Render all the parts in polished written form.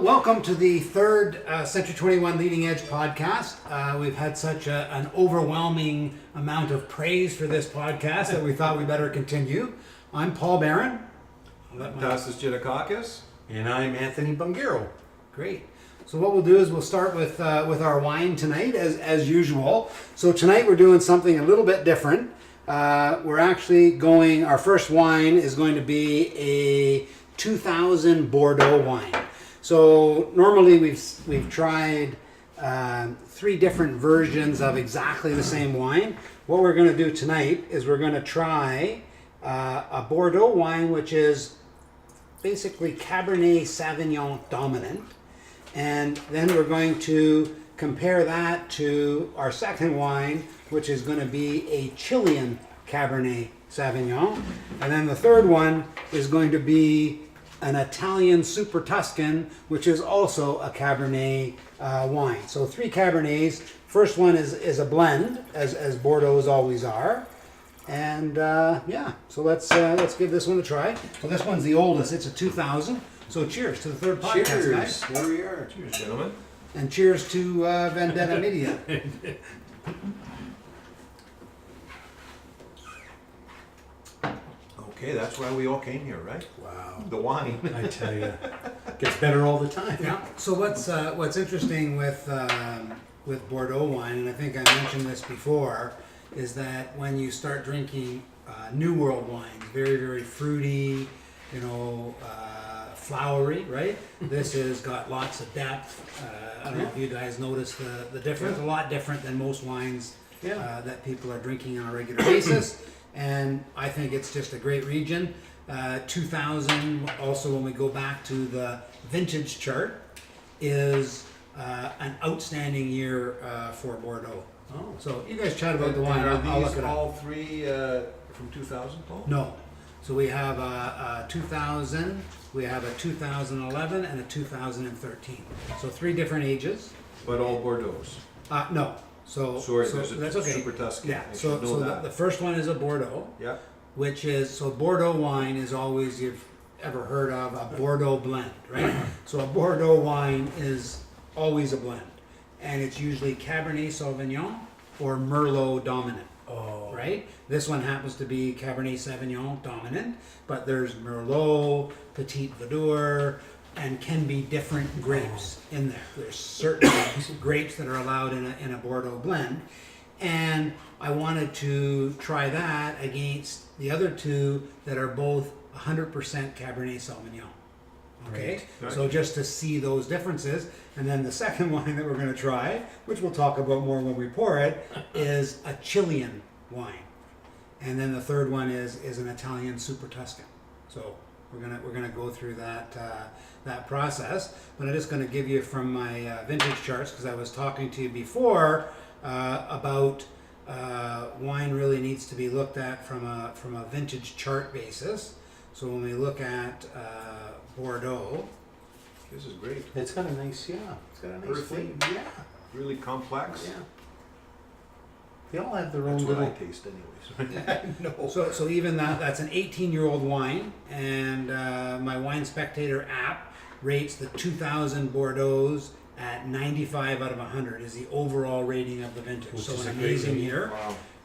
Well, welcome to the third Century 21 Leading Edge podcast. We've had such an overwhelming amount of praise for this podcast that we thought we better continue. I'm Paul Barron. I'm Tassis Giannakakis. And I'm Anthony Bungiro. Great. So what we'll do is we'll start with our wine tonight, as usual. So tonight we're doing something a little bit different. We're actually going. Our first wine is going to be a 2000 Bordeaux wine. So normally we've tried three different versions of exactly the same wine. What we're going to do tonight is we're going to try a Bordeaux wine, which is basically Cabernet Sauvignon dominant, and then we're going to compare that to our second wine, which is going to be a Chilean Cabernet Sauvignon, and then the third one is going to be an Italian Super Tuscan, which is also a Cabernet wine. So three Cabernets. First one is a blend, as Bordeaux's always are. And so let's give this one a try. So this one's the oldest. It's a 2000. So cheers to the third podcast, guys. Here we are. Cheers, gentlemen. And cheers to Vendetta Media. Okay, that's why we all came here, right? Wow. The wine. I tell you, gets better all the time. Yeah. So what's interesting with Bordeaux wine, and I think I mentioned this before, is that when you start drinking New World wines, very, very fruity, flowery, right? This has got lots of depth. I don't know if you guys noticed the difference. A lot different than most wines that people are drinking on a regular basis. And I think it's just a great region. 2000, also when we go back to the vintage chart, is an outstanding year for Bordeaux. Oh. So you guys chat about the wine. Are I'll look these it up. all three from 2000, Paul? No. So we have a 2000, we have a 2011, and a 2013. So three different ages. But all Bordeaux. No. So There's a that's okay. Super Tuscan. Yeah. I So should know that. the first one is a Bordeaux, Yeah. which is, so Bordeaux wine is always, you've ever heard of a Bordeaux blend, right? So a Bordeaux wine is always a blend, and it's usually Cabernet Sauvignon or Merlot dominant. Oh. Right? This one happens to be Cabernet Sauvignon dominant, but there's Merlot, Petit Verdure, and can be different grapes in there. There's certain grapes that are allowed in a Bordeaux blend, and I wanted to try that against the other two that are both 100% Cabernet Sauvignon. Okay, Right. so just to see those differences, and then the second wine that we're going to try, which we'll talk about more when we pour it, is a Chilean wine, and then the third one is an Italian Super Tuscan. So we're gonna go through that process, but I'm just going to give you from my vintage charts, because I was talking to you before about wine really needs to be looked at from a vintage chart basis. So when we look at Bordeaux, This is great. It's got a nice, it's got a nice Earthy. flavor. Yeah. Really complex. Yeah. They all have their own That's what I little. taste anyways. No. so even that's an 18-year-old wine, and my Wine Spectator app rates the 2000 Bordeaux at 95 out of 100 is the overall rating of the vintage. Which So is an a great amazing rating. year.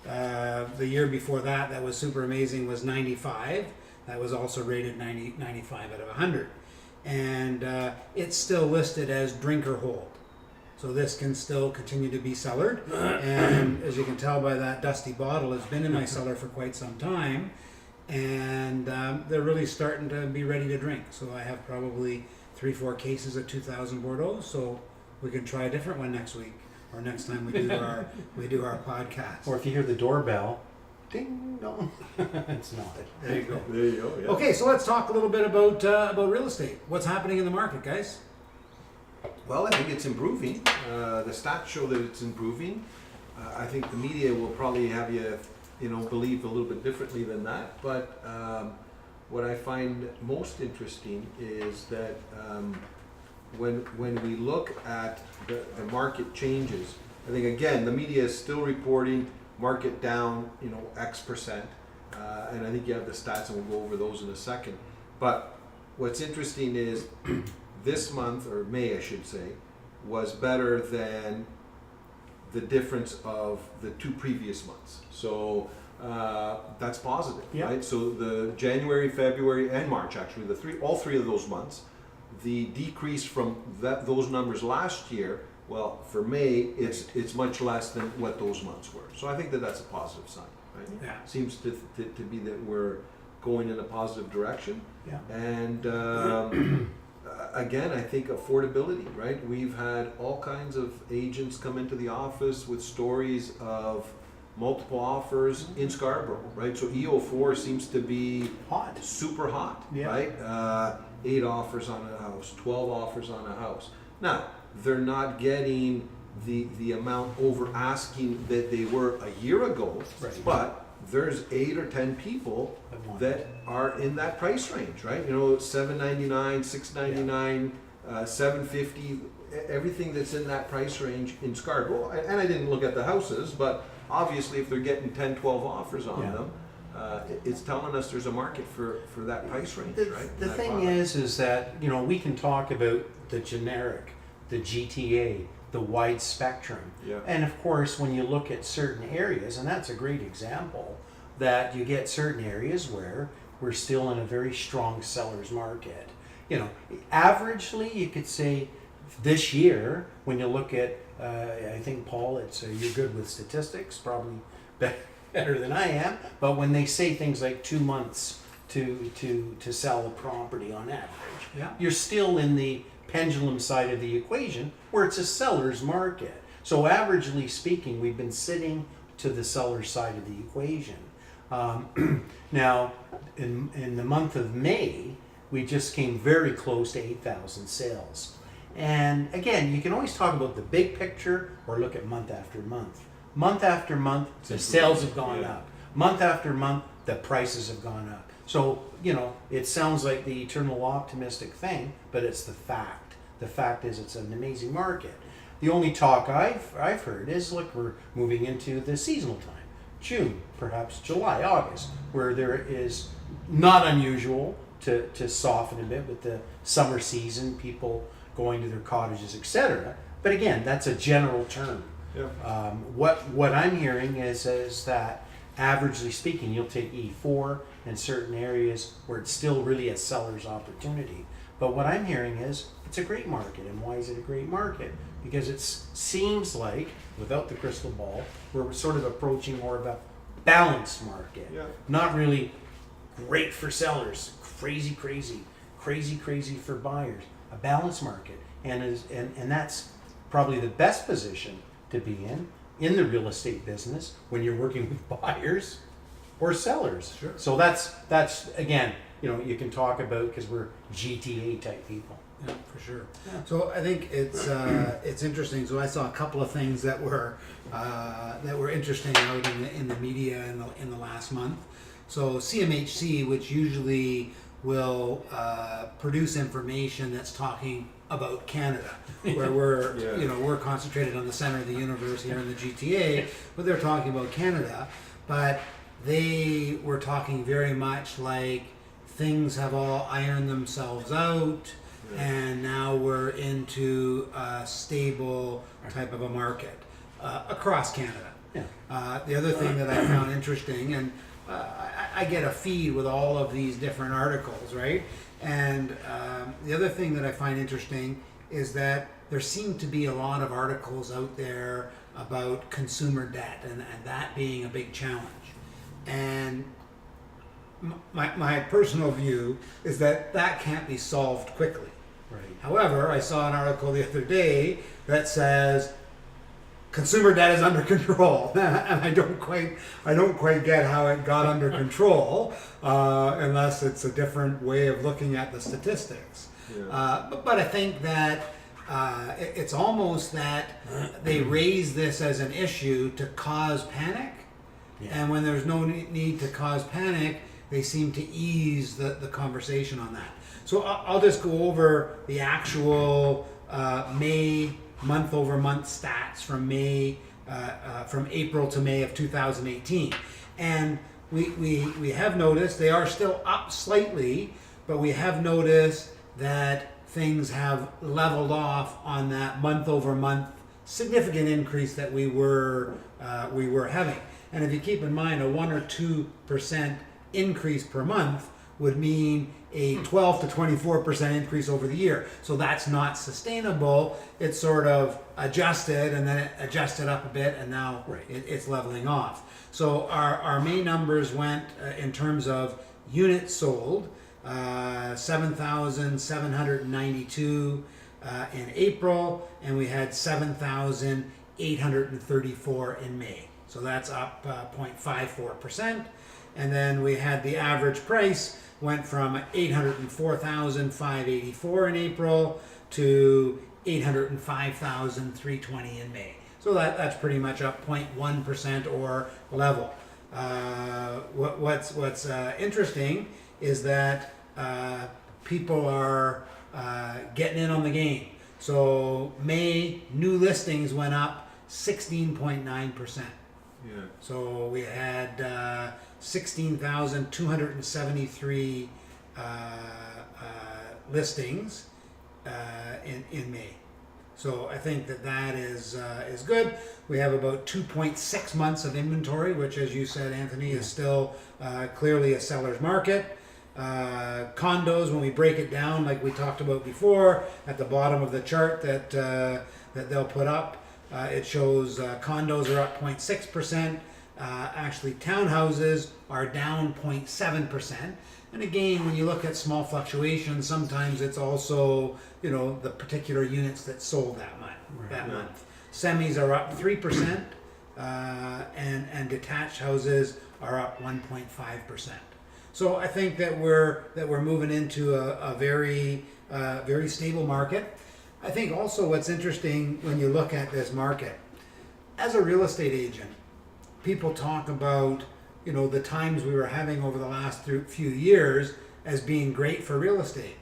Wow. The year before that was super amazing, was 95. That was also rated 95 out of 100. And it's still listed as drinker hold. So this can still continue to be cellared. And as you can tell by that dusty bottle, it's been in my cellar for quite some time. And they're really starting to be ready to drink. So I have probably 3-4 cases of 2000 Bordeaux. So we can try a different one next week, or next time we do our podcast. Or if you hear the doorbell, ding dong. It's not. There you go. There you go. Yeah. Okay, so let's talk a little bit about real estate. What's happening in the market, guys? Well, I think it's improving. The stats show that it's improving. I think the media will probably have you, believe a little bit differently than that. But what I find most interesting is that when we look at the market changes, I think again the media is still reporting market down, X%, and I think you have the stats, and we'll go over those in a second. But what's interesting is this month, or May I should say, was better than the difference of the 2 previous months. So that's positive, Yeah. right? So the January, February, and March, actually, all three of those months, the decrease from those numbers last year, well, for May, it's much less than what those months were. So I think that's a positive sign, right? Yeah. Seems to be that we're going in a positive direction. Yeah. And again, I think affordability, right? We've had all kinds of agents come into the office with stories of multiple offers in Scarborough, right? So EO4 seems to be Hot. super hot, Yeah. right? 8 offers on a house, 12 offers on a house. Now, they're not getting the amount over asking that they were a year ago, Right. but there's 8 or 10 people That want that are in that price range, right? You know, $799, $699, $750, everything that's in that price range in Scarborough. And I didn't look at the houses, but obviously if they're getting 10, 12 offers on Yeah. them, it's telling us there's a market for that price range, right? The That thing product. is that, you know, we can talk about the generic, the GTA, the wide spectrum. Yeah. And of course, when you look at certain areas, and that's a great example, that you get certain areas where we're still in a very strong seller's market. You know, averagely, you could say this year, when you look at, I think, Paul, you're good with statistics, probably better than I am, but when they say things like 2 months to sell a property on average, Yeah. you're still in the pendulum side of the equation where it's a seller's market. So averagely speaking, we've been sitting to the seller's side of the equation. Now, in the month of May, we just came very close to 8,000 sales. And again, you can always talk about the big picture or look at month after month. Month after month, the sales have gone Yeah. up. Month after month, the prices have gone up. So, you know, it sounds like the eternal optimistic thing, but it's the fact. The fact is it's an amazing market. The only talk I've heard is, look, we're moving into the seasonal time. June, perhaps July, August, where there is not unusual to soften a bit with the summer season, people going to their cottages, etc. But again, that's a general term. Yeah. What I'm hearing is that averagely speaking, you'll take E4 in certain areas where it's still really a seller's opportunity. But what I'm hearing is it's a great market. And why is it a great market? Because it seems like, without the crystal ball, we're sort of approaching more of a balanced market. Yeah. Not really great for sellers, crazy for buyers. A balanced market. And that's probably the best position to be in the real estate business when you're working with buyers or sellers. Sure. So that's again, you know, you can talk about because we're GTA type people. Yeah, for sure. Yeah. So I think it's interesting. So I saw a couple of things that were interesting out in the media in the last month. So CMHC, which usually will produce information that's talking about Canada, where we're Yeah. we're concentrated on the center of the universe here in the GTA, but they're talking about Canada. But they were talking very much like things have all ironed themselves out. Yeah. And now we're into a stable type of a market across Canada. Yeah. The other thing that I found interesting, and I get a feed with all of these different articles, right? And the other thing that I find interesting is that there seem to be a lot of articles out there about consumer debt and that being a big challenge. And my personal view is that can't be solved quickly. Right. However, I saw an article the other day that says consumer debt is under control, and I don't quite get how it got under control, unless it's a different way of looking at the statistics. Yeah. But I think that it's almost that they raise this as an issue to cause panic, Yeah. and when there's no need to cause panic, they seem to ease the conversation on that. So I'll just go over the actual May month-over-month stats from from April to May of 2018, and we have noticed they are still up slightly, but we have noticed that things have leveled off on that month over month significant increase that we were having. And if you keep in mind a 1 or 2% increase per month would mean a 12 to 24% increase over the year. So that's not sustainable. It's sort of adjusted and then it adjusted up a bit and now it's leveling off. So our main numbers went in terms of units sold, 7,792 in April, and we had 7,834 in May. So that's up 0.54%. And then we had the average price went from 804,584 in April to 805,320 in May. So that's pretty much up 0.1% or level. What's interesting is that people are getting in on the game. So May new listings went up 16.9%. Yeah. So we had 16,273 listings in May. So I think that is good. We have about 2.6 months of inventory, which, as you said, Anthony, is still clearly a seller's market. Condos, when we break it down, like we talked about before, at the bottom of the chart that they'll put up, it shows condos are up 0.6%. Actually, townhouses are down 0.7%. And again, when you look at small fluctuations, sometimes it's also, the particular units that sold that month. Month. Semis are up 3%, and detached houses are up 1.5%. So I think that we're moving into a very very stable market. I think also what's interesting when you look at this market, as a real estate agent, people talk about the times we were having over the last few years as being great for real estate.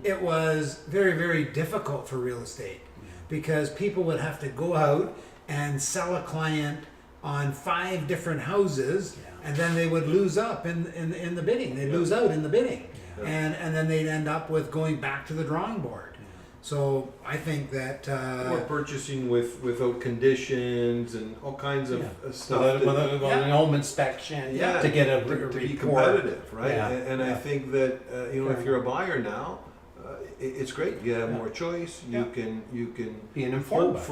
It was very, very difficult for real estate because people would have to go out and sell a client on 5 different houses, and then they would lose up in the bidding. They'd lose out in the bidding, and then they'd end up with going back to the drawing board. So I think that Or purchasing without conditions and all kinds of stuff. Without an home inspection to get a to report. be competitive, right? Yeah. And I think that if you're a buyer now, it's great. You have more choice. You can Be an informed buyer.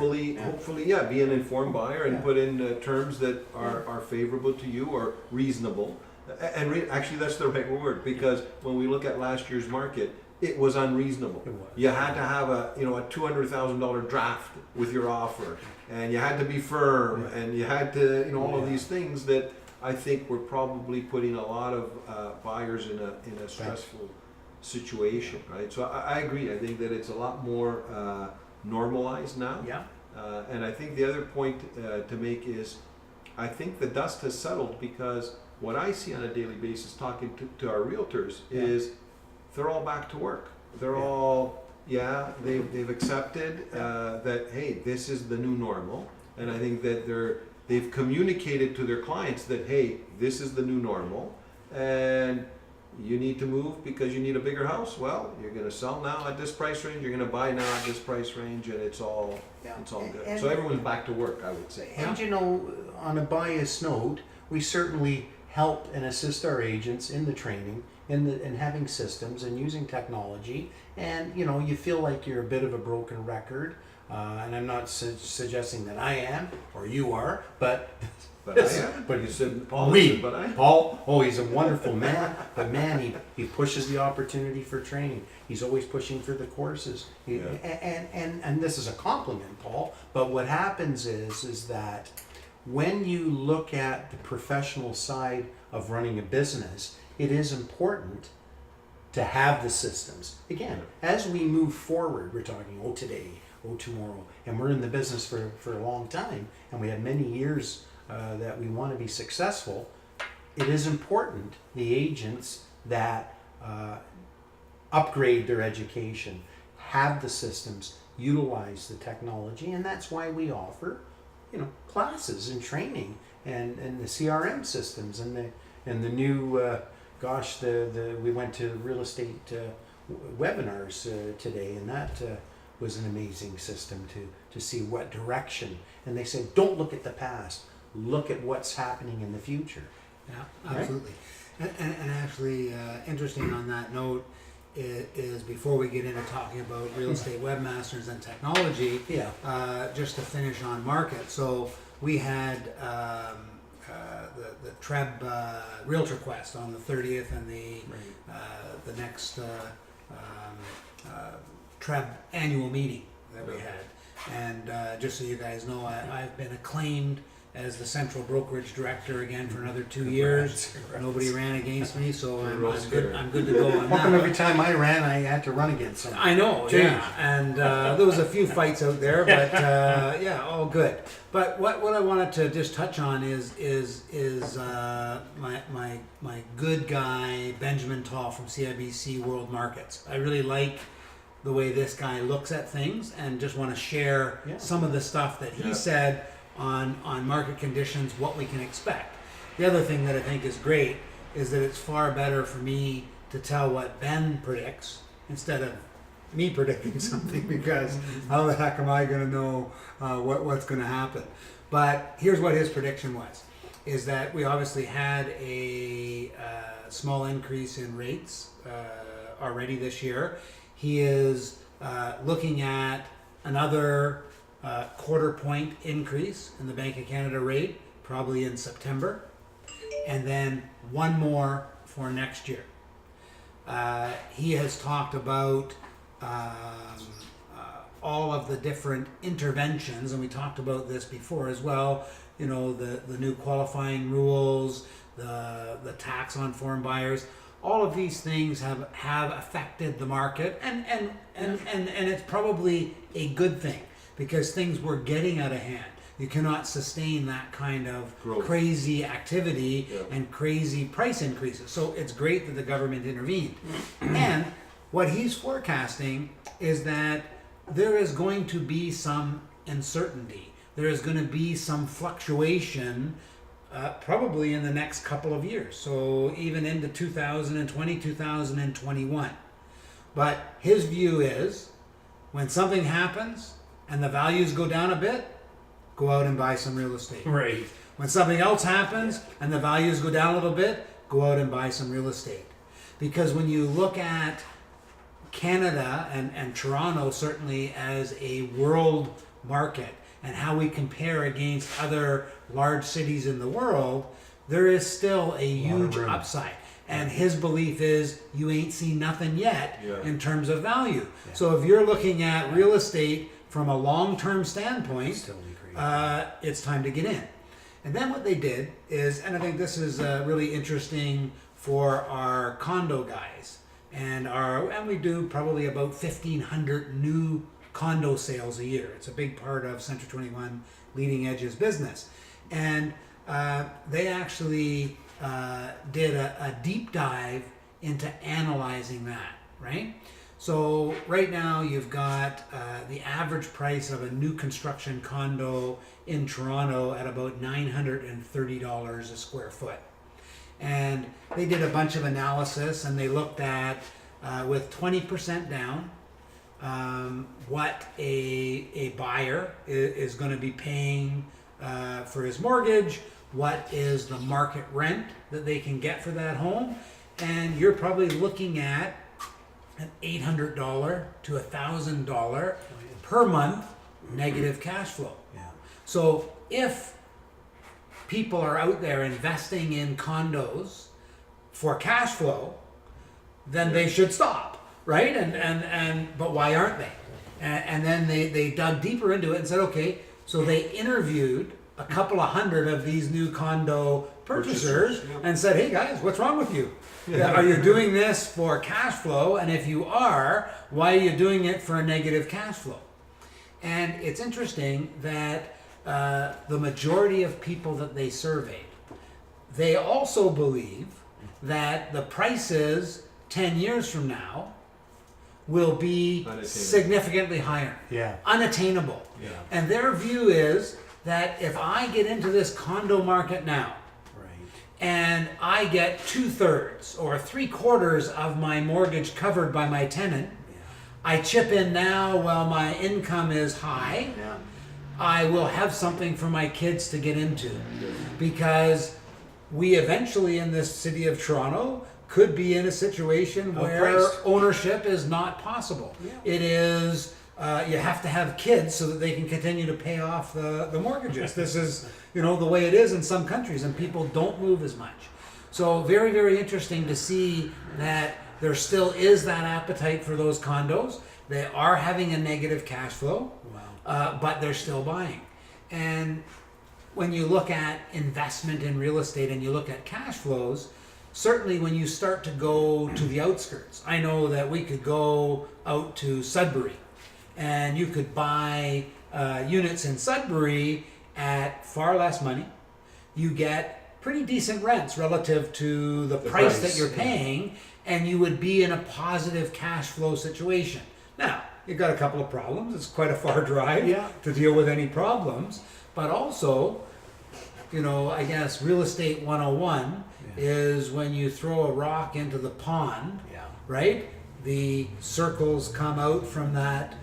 hopefully, be an informed buyer and put in terms that are favorable to you or reasonable. And actually, that's the right word, because when we look at last year's market, it was unreasonable. It was. You had to have a $200,000 draft with your offer, and you had to be firm, and you had to all of these things that I think were probably putting a lot of buyers in a stressful situation, right? So I agree. I think that it's a lot more normalized now. Yeah. And I think the other point to make is, I think the dust has settled, because what I see on a daily basis talking to our realtors is they're all back to work. They're all, they've accepted that, hey, this is the new normal. And I think that they've communicated to their clients that, hey, this is the new normal, and you need to move because you need a bigger house. Well, you're going to sell now at this price range. You're going to buy now at this price range, and it's all good. And So everyone's back to work, I would say. And on a biased note, we certainly help and assist our agents in the training, in having systems and using technology. And you feel like you're a bit of a broken record. And I'm not suggesting that I am or you are, but But I am. But you said Paul. But I am. Paul, he's a wonderful man, but man, he pushes the opportunity for training. He's always pushing for the courses. And this is a compliment, Paul. But what happens is that when you look at the professional side of running a business, it is important to have the systems. Again, as we move forward, we're talking today, tomorrow, and we're in the business for a long time, and we have many years that we want to be successful. It is important, the agents that upgrade their education, have the systems, utilize the technology, and that's why we offer classes and training and the CRM systems and the new we went to real estate webinars today, and that was an amazing system to see what direction. And they said, don't look at the past, look at what's happening in the future. Yeah, Right? absolutely. And actually, interesting on that note is before we get into talking about real estate webmasters and technology, Yeah. just to finish on market. So we had the Treb Realtor Quest on the 30th and the next Treb annual meeting that we had. And just so you guys know, I've been acclaimed as the central brokerage director again for another 2 years. Nobody ran against me, so I'm good to go on How come that. every time I ran, I had to run against someone? I know, Change. yeah, and there was a few fights out there, but yeah, all good. But what I wanted to just touch on is my good guy Benjamin Tall from CIBC World Markets. I really like the way this guy looks at things, and just want to share Yeah. some of the stuff that he Yeah. said on market conditions, what we can expect. The other thing that I think is great is that it's far better for me to tell what Ben predicts instead of me predicting something, because how the heck am I going to know what's going to happen? But here's what his prediction was, is that we obviously had a small increase in rates already this year. He is looking at another quarter point increase in the Bank of Canada rate, probably in September, and then one more for next year. He has talked about all of the different interventions, and we talked about this before as well. You know, the new qualifying rules, the tax on foreign buyers. All of these things have affected the market, and it's probably a good thing, because things were getting out of hand. You cannot sustain that kind of Growth. crazy activity Yeah. and crazy price increases. So it's great that the government intervened. And what he's forecasting is that there is going to be some uncertainty. There is going to be some fluctuation probably in the next couple of years. So even into 2020, 2021. But his view is, when something happens and the values go down a bit, go out and buy some real estate. Right. When something else happens and the values go down a little bit, go out and buy some real estate. Because when you look at Canada and Toronto certainly as a world market, and how we compare against other large cities in the world, there is still a huge room. upside. And his belief is you ain't seen nothing yet Yeah. in terms of value. Yeah. So if you're looking at real estate from a long-term standpoint, Still agree. it's time to get in. And then what they did is, and I think this is really interesting for our condo guys, and we do probably about 1,500 new condo sales a year. It's a big part of Century 21 Leading Edge's business. And they actually did a deep dive into analyzing that, right? So right now you've got the average price of a new construction condo in Toronto at about $930 a square foot. And they did a bunch of analysis, and they looked at, with 20% down, what a buyer is going to be paying for his mortgage, what is the market rent that they can get for that home, and you're probably looking at an $800 to $1,000 per month negative cash flow. Yeah. So if people are out there investing in condos for cash flow, then they should stop, right? But why aren't they? And then they dug deeper into it and said, okay, so they interviewed a couple of hundred of these new condo purchasers Purchasers, yeah. and said, hey guys, what's wrong with you? Are you doing this for cash flow? And if you are, why are you doing it for a negative cash flow? And it's interesting that the majority of people that they surveyed, they also believe that the prices 10 years from now will be Unattainable. significantly higher, Yeah. unattainable. Yeah. And their view is that if I get into this condo market now Right. and I get 2/3 or 3/4 of my mortgage covered by my tenant. I chip in now while my income is high. Yeah. I will have something for my kids to get into, because we eventually in this city of Toronto could be in a situation where Outpriced. ownership is not possible. Yeah. It is, you have to have kids so that they can continue to pay off the mortgages. This is, the way it is in some countries, and people don't move as much. So very, very interesting to see that there still is that appetite for those condos. They are having a negative cash flow, but they're still buying. And when you look at investment in real estate and you look at cash flows, certainly when you start to go to the outskirts, I know that we could go out to Sudbury and you could buy units in Sudbury at far less money. You get pretty decent rents relative to the price that you're paying, and you would be in a positive cash flow situation. Now, you've got a couple of problems. It's quite a far drive to deal with any problems, but also, I guess real estate 101 is when you throw a rock into the pond, right? The circles come out from that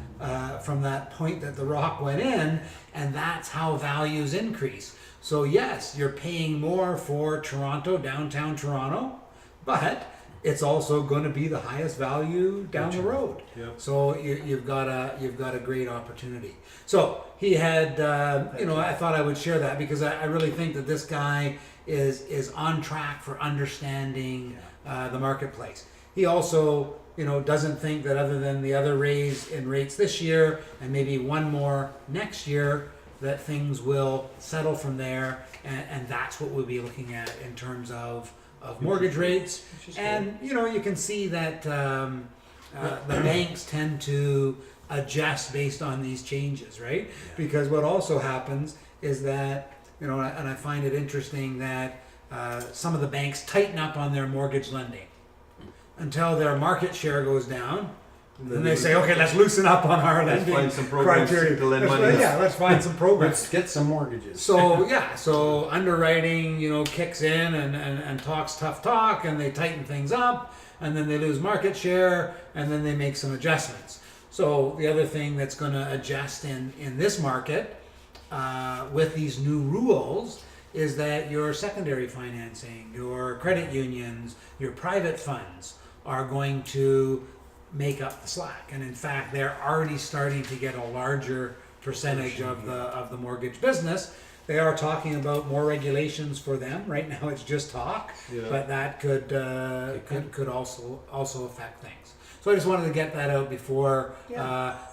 point that the rock went in, and that's how values increase. So yes, you're paying more for Toronto, downtown Toronto, but it's also going to be the highest value down the road. Yep. So you've got a great opportunity. So he had, I thought I would share that because I really think that this guy is on track for understanding the marketplace. He also, doesn't think that other than the other raise in rates this year and maybe one more next year, that things will settle from there, and that's what we'll be looking at in terms of mortgage rates. And you can see that the banks tend to adjust based on these changes, right? Because what also happens is that, and I find it interesting that some of the banks tighten up on their mortgage lending until their market share goes down. And they say, okay, let's loosen up on our lending find some programs criteria. to lend Let's- money. let's find some programs. Let's get some mortgages. So underwriting, kicks in and talks tough talk, and they tighten things up, and then they lose market share, and then they make some adjustments. So the other thing that's going to adjust in this market with these new rules is that your secondary financing, your credit unions, your private funds are going to make up the slack. And in fact, they're already starting to get a larger percentage of the mortgage business. They are talking about more regulations for them. Right now it's just talk, but that could also affect things. So I just wanted to get that out before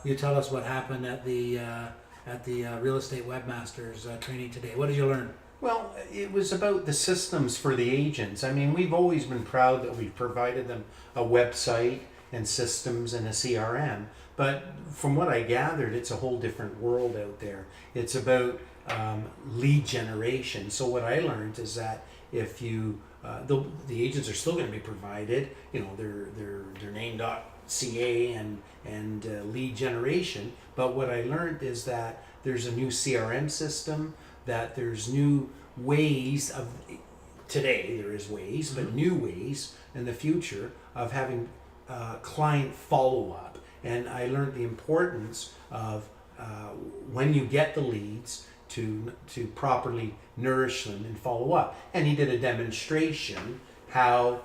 you tell us what happened at the Real Estate Webmasters training today. What did you learn? Well, it was about the systems for the agents. I mean, we've always been proud that we've provided them a website and systems and a CRM. But from what I gathered, it's a whole different world out there. It's about lead generation. So what I learned is that if you, the agents are still going to be provided, their name.ca and lead generation. But what I learned is that there's a new CRM system, that there's new ways of, today there is ways, but new ways in the future of having client follow-up. And I learned the importance of when you get the leads to properly nourish them and follow up. And he did a demonstration how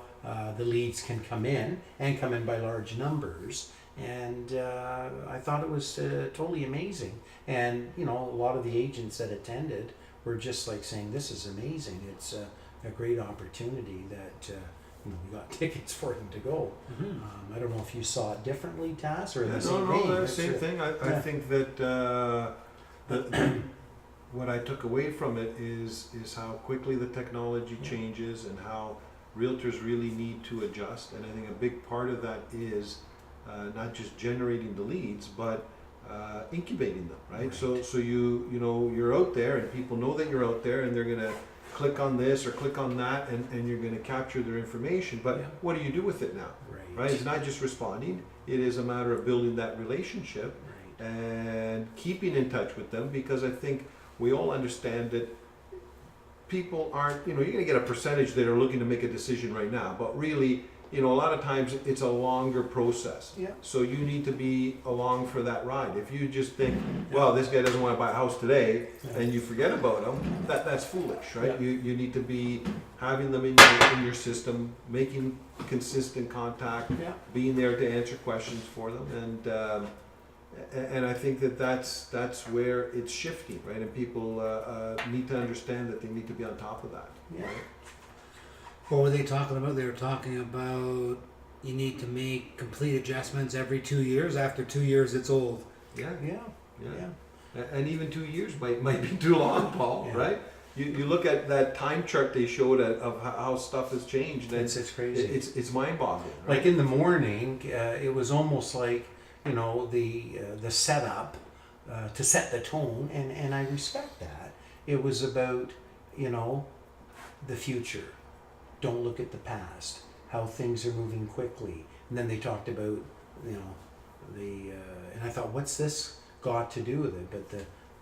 the leads can come in and come in by large numbers. And I thought it was totally amazing. And a lot of the agents that attended were just like saying, "This is amazing. It's a great opportunity that." We got tickets for them to go. I don't know if you saw it differently, Tass, or the same thing. No, same thing. I think that what I took away from it is how quickly the technology changes and how realtors really need to adjust. And I think a big part of that is not just generating the leads, but incubating them, right? So you're out there, and people know that you're out there, and they're gonna click on this or click on that, and you're going to capture their information. But what do you do with it now? Right? It's not just responding. It is a matter of building that relationship and keeping in touch with them, because I think we all understand that people aren't, you're going to get a percentage that are looking to make a decision right now, but really, a lot of times it's a longer process. Yeah. So you need to be along for that ride. If you just think, well, this guy doesn't want to buy a house today, and you forget about him, that's foolish, right? Yeah. You need to be having them in your system, making consistent contact, Yeah. being there to answer questions for them, and I think that's where it's shifting, right? And people need to understand that they need to be on top of that. Yeah. Right? What were they talking about? They were talking about you need to make complete adjustments every 2 years. After 2 years, it's old. Yeah, Yeah. yeah. Yeah. And even 2 years might be too long, Paul, Yeah. right? You look at that time chart they showed of how stuff has changed, and It's crazy. it's mind-boggling. Right? Like in the morning, it was almost like the setup to set the tone, and I respect that. It was about the future. Don't look at the past. How things are moving quickly, and then they talked about and I thought, what's this got to do with it? But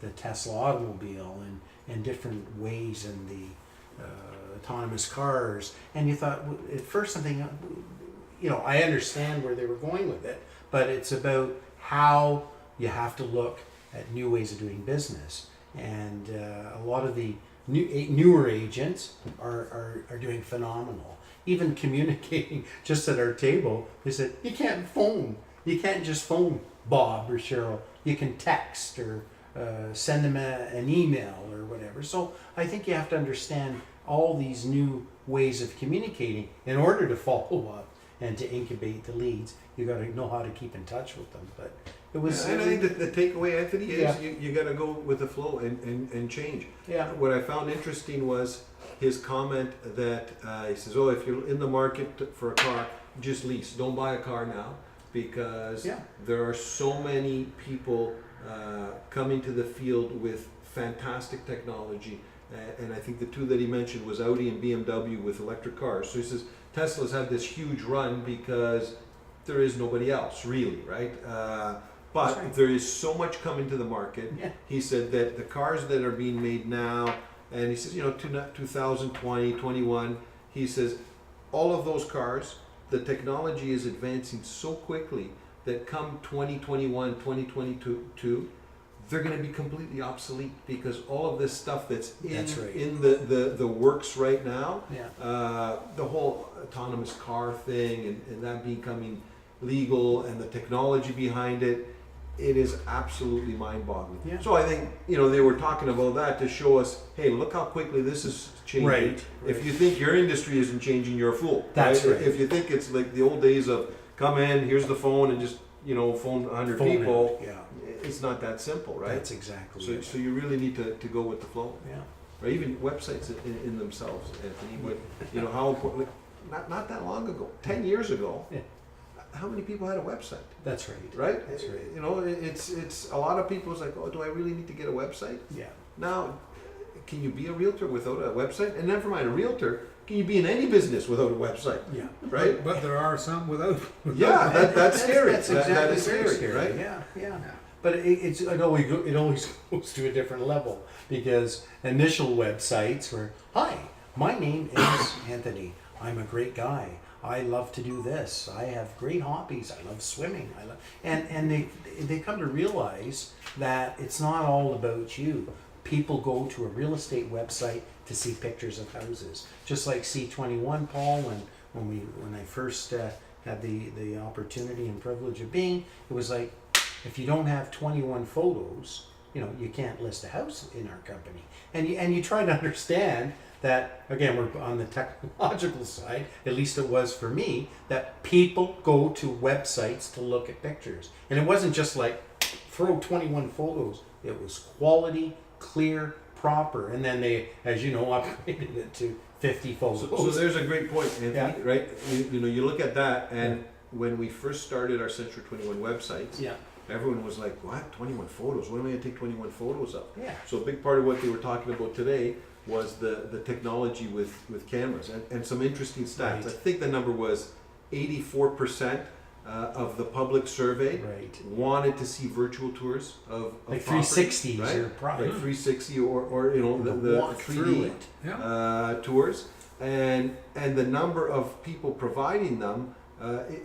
the Tesla automobile and different ways and the autonomous cars, and you thought at first something. I understand where they were going with it, but it's about how you have to look at new ways of doing business. And a lot of the newer agents are doing phenomenal. Even communicating just at our table, they said, you can't phone. You can't just phone Bob or Cheryl. You can text or send them an email or whatever. So I think you have to understand all these new ways of communicating in order to follow up and to incubate the leads. You got to know how to keep in touch with them. But it was. And I think that the takeaway, Anthony, is Yeah. you got to go with the flow and change. Yeah. What I found interesting was his comment that he says, "Oh, if you're in the market for a car, just lease. Don't buy a car now, because Yeah. there are so many people coming to the field with fantastic technology." And I think the two that he mentioned was Audi and BMW with electric cars. So he says Tesla's had this huge run because there is nobody else, really, right? But That's right. there is so much coming to the market. Yeah. He said that the cars that are being made now, and he says, 2020, 21, he says, all of those cars, the technology is advancing so quickly that come 2021, 2022, they're going to be completely obsolete, because all of this stuff that's That's right. in the works right now, Yeah. the whole autonomous car thing and that becoming legal and the technology behind it, it is absolutely mind-boggling. Yeah. So I think, they were talking about that to show us, hey, look how quickly this is changing. Right, If right. you think your industry isn't changing, you're a fool. That's right. If you think it's like the old days of come in, here's the phone, and just, phone 100 Phone people, it. Yeah. it's not that simple, right? That's exactly So, it. so you really need to go with the flow. Yeah. Or even websites in themselves, Anthony. But how important? Not that long ago, 10 years ago, Yeah. how many people had a website? That's right. Right? That's right. It's a lot of people's like, oh, do I really need to get a website? Yeah. Now, can you be a realtor without a website? And never mind a realtor, can you be in any business without a website? Yeah. Right? But there are some without. Yeah, that's scary. That's That exactly is very scary, right? Yeah, yeah. But it always goes to a different level, because initial websites were, hi, my name is Anthony. I'm a great guy. I love to do this. I have great hobbies. I love swimming. And they come to realize that it's not all about you. People go to a real estate website to see pictures of houses, just like C21, Paul. When I first had the opportunity and privilege of being, it was like, if you don't have 21 photos, you can't list a house in our company. And you try to understand that, again, we're on the technological side, at least it was for me, that people go to websites to look at pictures. And it wasn't just like throw 21 photos. It was quality, clear, proper. And then they, as you know, upgraded it to 50 photos. So there's a great point, Anthony, Yeah. right? You look at that, and when we first started our Century 21 websites, Yeah. everyone was like, what, 21 photos? When am I going to take 21 photos of? Yeah. So a big part of what they were talking about today was the technology with cameras and some interesting stats. Right. I think the number was 84% of the public survey Right. wanted to see virtual tours of Like property, 360s right? or probably Like 360 or you know the walk through 3D it. Yeah. tours, and the number of people providing them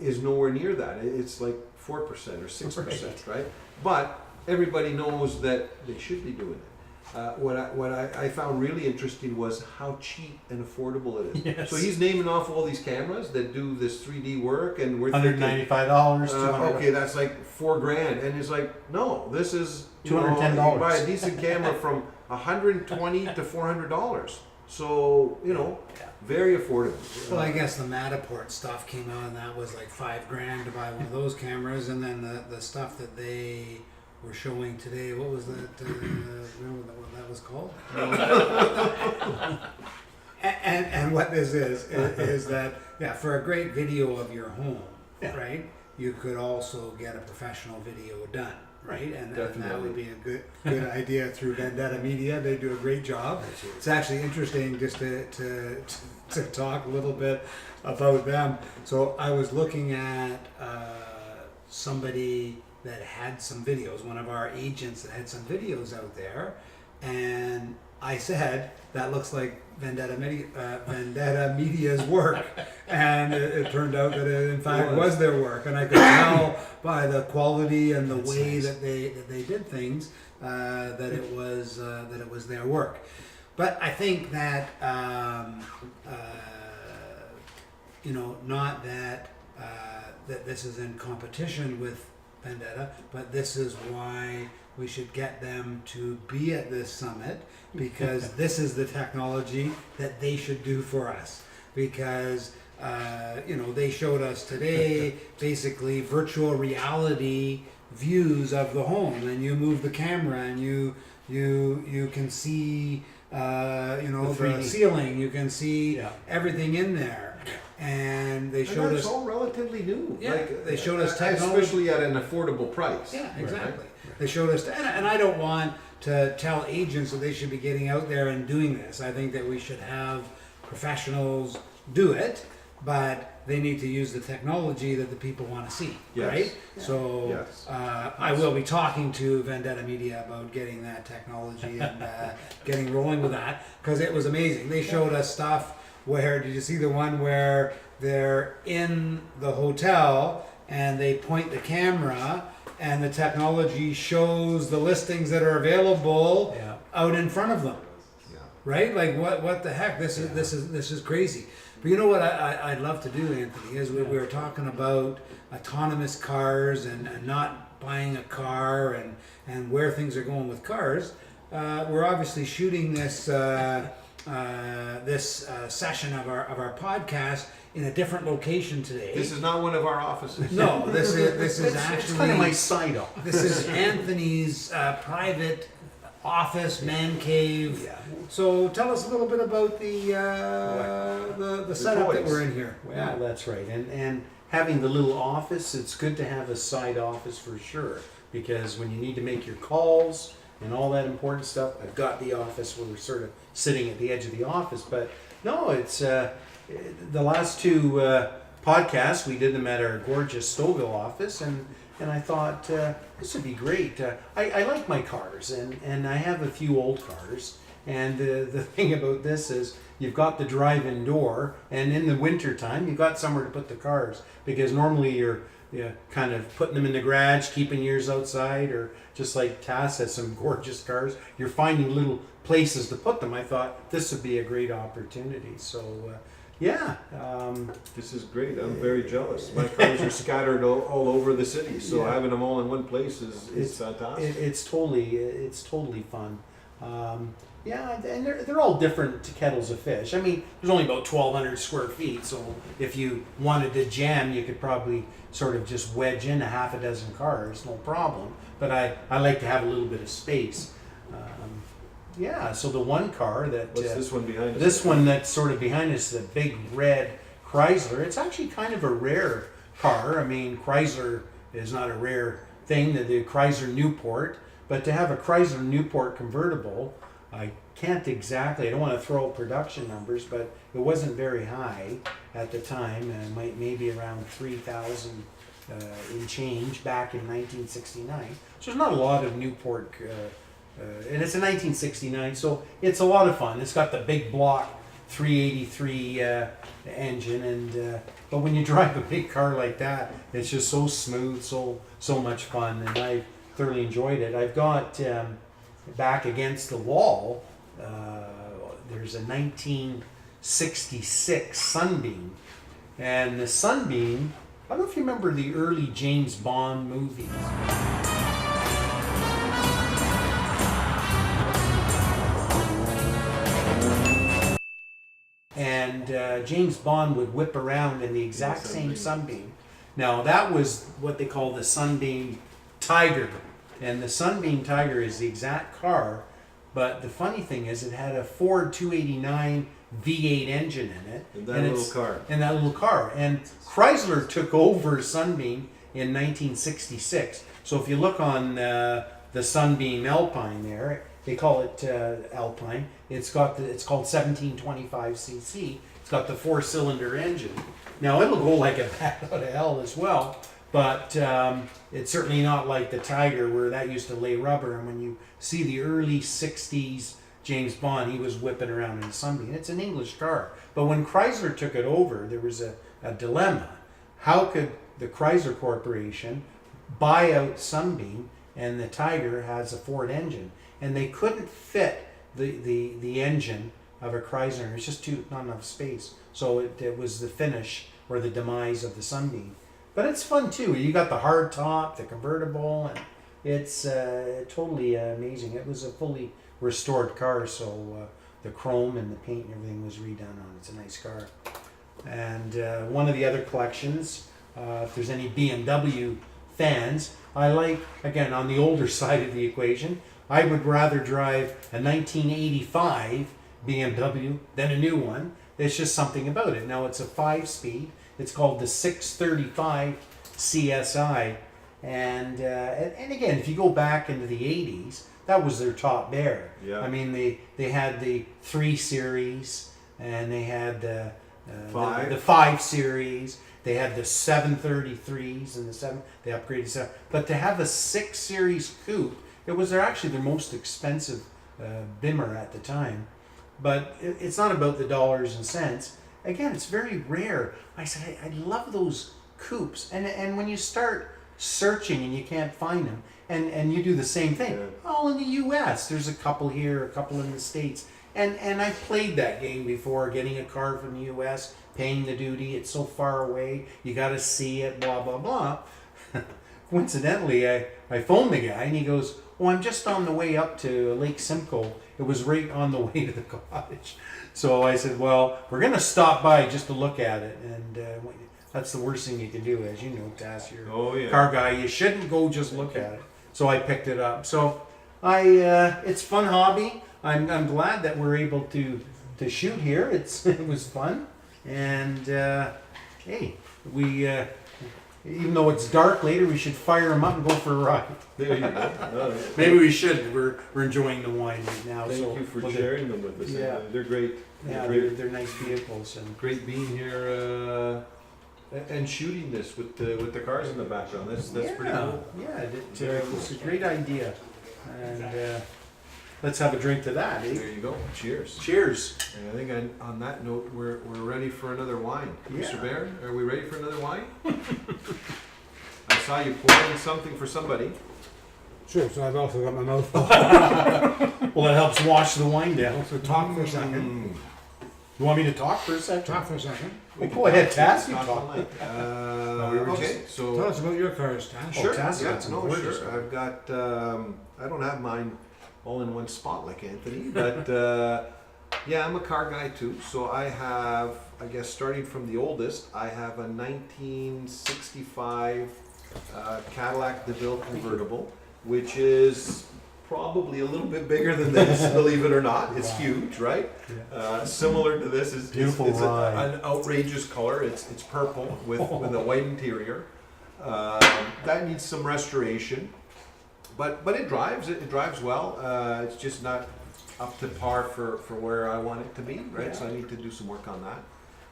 is nowhere near that. It's like 4% or 6%, right? But everybody knows that they should be doing it. What I found really interesting was how cheap and affordable it is. Yes. So he's naming off all these cameras that do this 3D work, and we're thinking, $195, $200. okay, that's like $4,000, and it's like, no, this is $210. You can buy a decent camera from $120 to $400. So very affordable. Well, I guess the Matterport stuff came out, and that was like $5,000 to buy one of those cameras, and then the stuff that they were showing today, what was that? Remember what that was called? and what this is that for a great video of your home, right? You could also get a professional video done, right? And that would be a good idea through Vendetta Media. They do a great job. It's actually interesting just to talk a little bit about them. So I was looking at somebody that had some videos, one of our agents that had some videos out there, and I said, that looks like Vendetta Media's work, and it turned out that it in fact was their work, and I could tell by the quality and the way that they did things that it was their work. But I think that not that that this is in competition with Vendetta, but this is why we should get them to be at this summit, because this is the technology that they should do for us. Because they showed us today basically virtual reality views of the home, and you move the camera and you can see the ceiling, you can see everything in there. And they showed us. It's all relatively new. Yeah, they showed us technology, especially at an affordable price. Yeah, exactly. Right. They showed us, and I don't want to tell agents that they should be getting out there and doing this. I think that we should have professionals do it, but they need to use the technology that the people want to see, right? Yeah. So I will be talking to Vendetta Media about getting that technology and getting rolling with that, because it was amazing. They showed us stuff. Where did you see the one where they're in the hotel and they point the camera and the technology shows the listings that are available out in front of them, right? Like what the heck? This is crazy. But you know what I'd love to do, Anthony, is we were talking about autonomous cars and not buying a car and where things are going with cars. We're obviously shooting this. This session of our podcast in a different location today. This is not one of our offices. No, this is actually it's kind of my side office. This is Anthony's private office, man cave. Yeah. So tell us a little bit about the setup that we're in here. Well, that's right, and having the little office, it's good to have a side office for sure, because when you need to make your calls and all that important stuff, I've got the office where we're sort of sitting at the edge of the office. But no, it's the last two podcasts, we did them at our gorgeous Stouffville office, and I thought this would be great. I like my cars, and I have a few old cars, and the thing about this is you've got the drive-in door, and in the winter time you've got somewhere to put the cars, because normally you're kind of putting them in the garage, keeping yours outside, or just like Tass has some gorgeous cars, you're finding little places to put them. I thought this would be a great opportunity. So, this is great. I'm very jealous. My cars are scattered all over the city, so having them all in one place is fantastic. It's totally fun. And they're all different kettles of fish. I mean, there's only about 1,200 square feet, so if you wanted to jam, you could probably sort of just wedge in a half a dozen cars, no problem. But I like to have a little bit of space. So the one car that... What's this one behind us? This one that's sort of behind us is a big red Chrysler. It's actually kind of a rare car. I mean, Chrysler is not a rare thing, the Chrysler Newport. But to have a Chrysler Newport convertible, I don't want to throw out production numbers, but it wasn't very high at the time, and maybe around $3,000 in change back in 1969. So there's not a lot of Newport, and it's a 1969, so it's a lot of fun. It's got the big block 383 engine, and but when you drive a big car like that, it's just so smooth, so much fun, and I thoroughly enjoyed it. I've got back against the wall. There's a 1966 Sunbeam, and the Sunbeam. I don't know if you remember the early James Bond movies. And James Bond would whip around in the exact same Sunbeam. Now that was what they call the Sunbeam Tiger, and the Sunbeam Tiger is the exact car. But the funny thing is, it had a Ford 289 V8 engine in it. In that little car. In that little car. And Chrysler took over Sunbeam in 1966. So if you look on the Sunbeam Alpine there, they call it Alpine. It's called 1725cc. It's got the 4-cylinder engine. Now it'll go like a bat out of hell as well, but it's certainly not like the Tiger where that used to lay rubber. And when you see the early 60s James Bond, he was whipping around in a Sunbeam. It's an English car. But when Chrysler took it over, there was a dilemma. How could the Chrysler Corporation buy out Sunbeam, and the Tiger has a Ford engine? And they couldn't fit the engine of a Chrysler. It's just not enough space. So it was the finish or the demise of the Sunbeam. But it's fun too. You got the hard top, the convertible, and it's totally amazing. It was a fully restored car, so the chrome and the paint and everything was redone on it. It's a nice car. And one of the other collections, if there's any BMW fans, I like, again, on the older side of the equation, I would rather drive a 1985 BMW than a new one. There's just something about it. Now it's a 5-speed. It's called the 635 CSI. And again, if you go back into the 80s, that was their top bear. Yeah. I mean, they had the 3 Series, and they had the 5 Series. They had the 733s and they upgraded 7. But to have a 6 Series coupe, it was actually their most expensive Bimmer at the time. But it's not about the dollars and cents. Again, it's very rare. I said, I love those coupes. And when you start searching and you can't find them, and you do the same thing. Yeah. All in the U.S. There's a couple here, a couple in the States. And I've played that game before, getting a car from the U.S., paying the duty. It's so far away. You got to see it, blah, blah, blah. Coincidentally, I phoned the guy, and he goes, "Oh, I'm just on the way up to Lake Simcoe." It was right on the way to the cottage. So I said, well, we're going to stop by just to look at it. And that's the worst thing you can do, as you know, to ask your car guy. You shouldn't go just look at it. So I picked it up. So it's a fun hobby. I'm glad that we're able to shoot here. It was fun. And hey, we... even though it's dark later, we should fire them up and go for a ride. There you go. Maybe we should. We're enjoying the wine right now. Thank you for sharing them with us. Yeah. They're great. Yeah, they're nice vehicles. And Great being here and shooting this with the cars in the background. That's pretty cool. Yeah, it was a great idea. And let's have a drink to that, eh? There you go. Cheers. Cheers. And I think on that note, we're ready for another wine. Yeah. Mr. Bear, are we ready for another wine? I saw you pouring something for somebody. Sure, so I've also got my mouth full. Well, that helps wash the wine down. So talk for a second. You want me to talk for a second? Talk for a second. Well, go ahead, Tass. You Talk talk. all night. we were Okay, Tell so us about your cars, Tash. sure. Tass Yeah, got some no, gorgeous sure. I've got. I don't have mine all in one spot like Anthony, but yeah, I'm a car guy too. So I have, I guess, starting from the oldest, I have a 1965 Cadillac DeVille convertible, which is probably a little bit bigger than this, believe it or not. It's huge, right? Similar to this is Beautiful it's ride. an outrageous color. It's purple with a white interior. That needs some restoration, but it drives. It drives well. It's just not up to par for where I want it to be, right? So I need to do some work on that.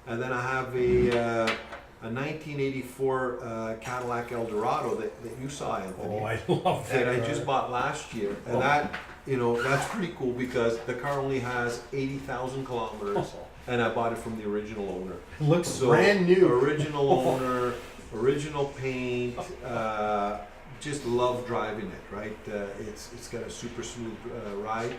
And then I have a a 1984 Cadillac Eldorado that you saw, Anthony. Oh, I love that. That I just bought last year, and that, you know, that's pretty cool because the car only has 80,000 kilometers, and I bought it from the original owner. Looks So, brand new. Original owner, original paint. Just love driving it. Right? It's got a super smooth ride.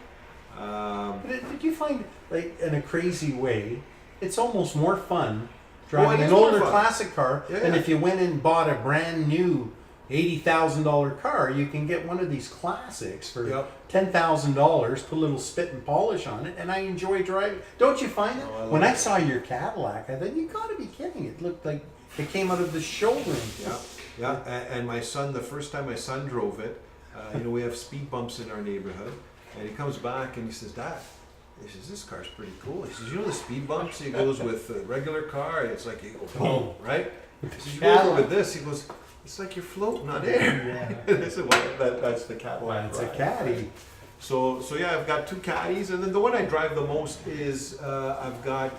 Did you find, like, in a crazy way, it's almost more fun driving it an is more older fun. classic car Yeah, than yeah. if you went and bought a brand new $80,000 car. You can get one of these classics for Yep. $10,000, put a little spit and polish on it, and I enjoy driving. Don't you find it? Oh, I love When I it. saw your Cadillac, I thought, you got to be kidding. It looked like it came out of the showroom. Yeah, yeah. And my son, the first time my son drove it, you know, we have speed bumps in our neighborhood, and he comes back and he says, "Dad," he says, "this car's pretty cool." He says, "You know the speed bumps?" He goes, "With a regular car, it's like you go boom, right?" He says, "You go over with this," he goes, "It's like you're floating on air." Yeah. I said, "Well, that's the Cadillac." It's a ride." caddy. So yeah, I've got two caddies, and then the one I drive the most is I've got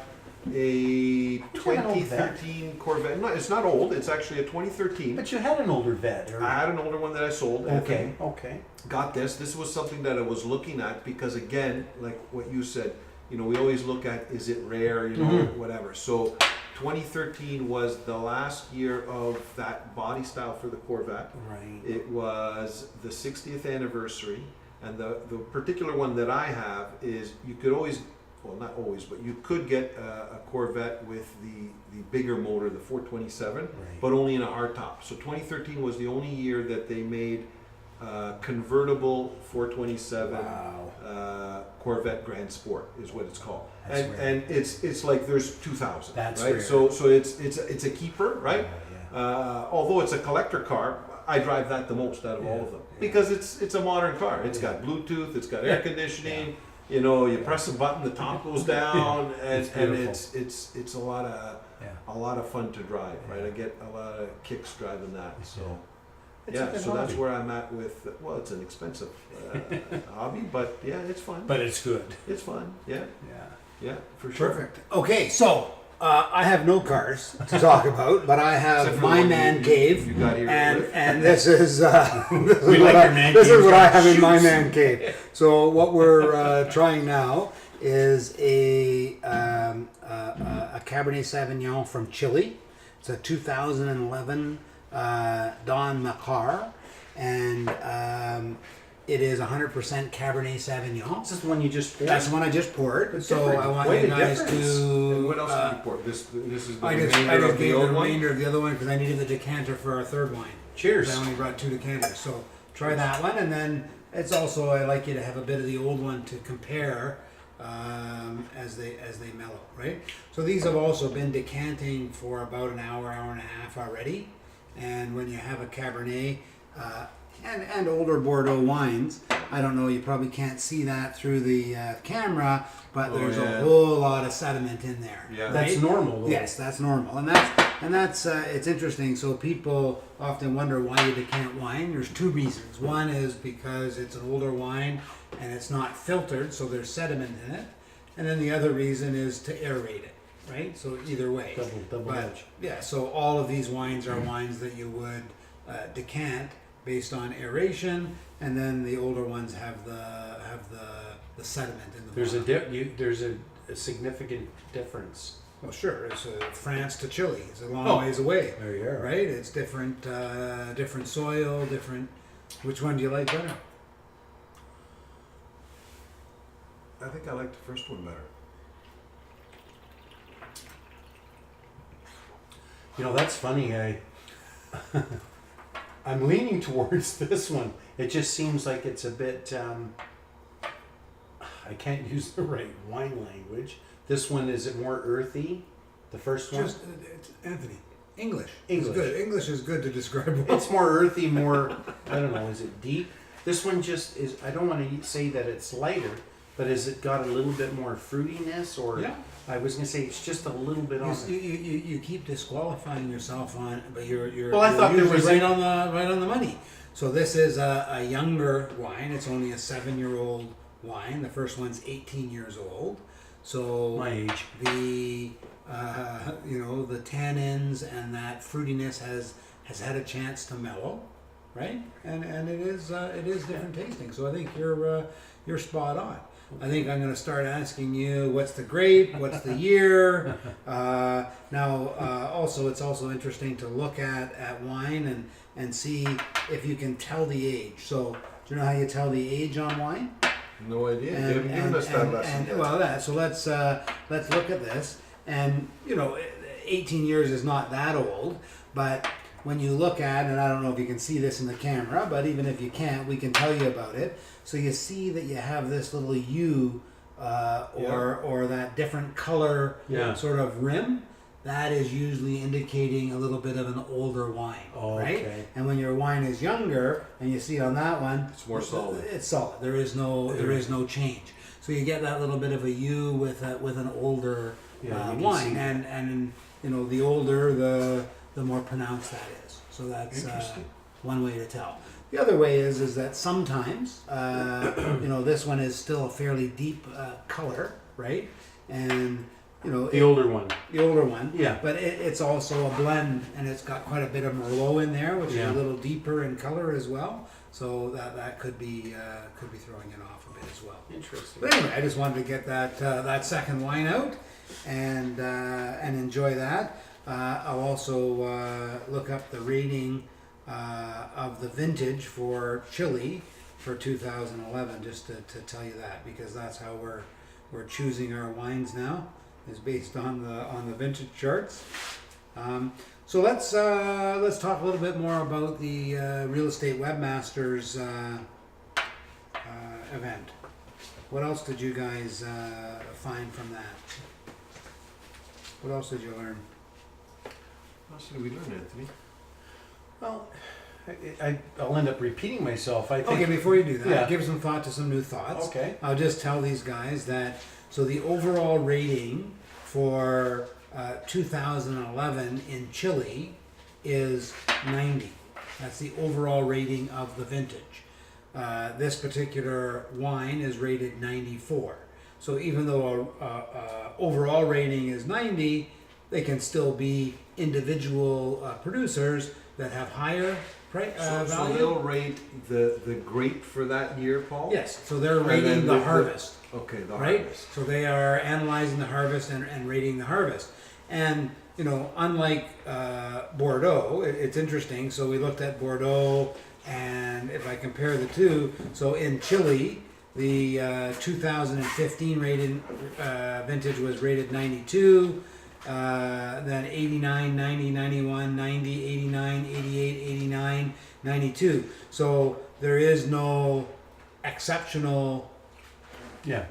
a But you had an old vet. 2013 Corvette. No, it's not old. It's actually a 2013. But you had an older vet. Or... I had an older one that I sold. Okay, okay. Got this. This was something that I was looking at because, again, like what you said, you know, we always look at, is it rare, you know, whatever. So 2013 was the last year of that body style for the Corvette. Right. It was the 60th anniversary. And the particular one that I have is you could always, well, not always, but you could get a Corvette with the bigger motor, the 427, Right. but only in a hardtop. So 2013 was the only year that they made convertible 427 Wow. Corvette Grand Sport is what it's called. That's And rare. and it's like there's 2,000. That's right. rare. So it's a keeper, right? Yeah. Although it's a collector car, I drive that the most out of all of them because it's a modern car. It's got Bluetooth, it's got air conditioning. You know, you press a button, the top goes down, and It's beautiful. it's a lot of fun to drive, right? I get a lot of kicks driving that. So It's a yeah, good so that's hobby. where I'm at with. Well, it's an expensive hobby, but yeah, it's fun. But it's good. It's fun. Yeah, Yeah. for sure. Perfect. Okay, so I have no cars to talk about, but I have Except for my the one man you cave, got here and with. and this is this is We like what your man this cave. is what I have in Shoots. my man cave. So what we're trying now is a Cabernet Sauvignon from Chile. It's a 2011 Don Macar, and it is 100% Cabernet Sauvignon. This is the one you just poured. That's the one I just poured. It's So different. I want Quite you a guys difference. to. And what else did you pour? This is the I just remainder of the gave the old one. remainder of the other one because I needed the decanter for our third wine. Cheers. 'Cause I only brought 2 decanters, so try that one, and then it's also I like you to have a bit of the old one to compare as they mellow, right? So these have also been decanting for about an hour and a half already, and when you have a Cabernet and older Bordeaux wines, I don't know, you probably can't see that through the camera, but Oh, there's yeah. a whole lot of sediment in there. Yeah. That's right? normal. Though. Yes, that's normal, and that's it's interesting. So people often wonder why you decant wine. There's 2 reasons. One is because it's an older wine and it's not filtered, so there's sediment in it, and then the other reason is to aerate it, right? So either way. Double But, edge. yeah, so all of these wines are wines that you would decant based on aeration, and then the older ones have the sediment in the There's a bottom. there's a significant difference. Well, sure. It's France to Chile. It's a long Oh. ways away, There you are. right? It's different, different soil, different. Which one do you like better? I think I like the first one better. You know, that's funny. I'm leaning towards this one. It just seems like it's a bit. I can't use the right wine language. This one, is it more earthy? The first one. Just it's Anthony. English. English. Is good. English is good to describe. It's more earthy, more, I don't know, is it deep? This one just is, I don't want to say that it's lighter, but has it got a little bit more fruitiness, or Yeah. I was going to say it's just a little bit on You keep disqualifying yourself on, but you're. Well, I you're thought there usually was right on the money. So this is a younger wine. It's only a 7-year-old wine. The first one's 18 years old. So My age. the the tannins and that fruitiness has had a chance to mellow, right? And it is different tasting. So I think you're spot on. I think I'm going to start asking you what's the grape, what's the year. Also it's also interesting to look at wine and see if you can tell the age. So do you know how you tell the age on wine? No idea. They haven't given us that lesson yet. So let's look at this. And 18 years is not that old, but when you look at, and I don't know if you can see this in the camera, but even if you can't, we can tell you about it. So you see that you have this little U or that different color Yeah. sort of rim. That is usually indicating a little bit of an older wine, right? Okay. And when your wine is younger, and you see on that one, It's more solid. It's solid. There is no change. So you get that little bit of a U with an older Yeah, you can wine, see and the older, the more pronounced that is. So that's Interesting. one way to tell. The other way is that sometimes this one is still a fairly deep color, right? And The older one. the older one. Yeah. But it's also a blend, and it's got quite a bit of Merlot in there, which is Yeah. a little deeper in color as well. So that could be throwing it off a bit as well. Interesting. But anyway, I just wanted to get that second wine out and enjoy that. I'll also look up the rating of the vintage for Chile for 2011, just to tell you that, because that's how we're choosing our wines now, is based on the vintage charts. So let's talk a little bit more about the Real Estate Webmasters event. What else did you guys find from that? What else did you learn? What else did we learn, Anthony? Well, I'll end up repeating myself. I think. Okay, before you do that, Yeah. give some thought to some new thoughts. Okay. I'll just tell these guys that the overall rating for 2011 in Chile is 90. That's the overall rating of the vintage. This particular wine is rated 94. So even though our overall rating is 90, they can still be individual producers that have higher price So value. they'll rate the grape for that year, Paul? Yes, so they're And rating then the the- harvest. Okay, the Right? harvest. So they are analyzing the harvest and rating the harvest. And, unlike Bordeaux, it's interesting. So we looked at Bordeaux, and if I compare the two, so in Chile, the 2015 rated vintage was rated 92, then 89, 90, 91, 90, 89, 88, 89, 92. So there is no exceptional Yeah.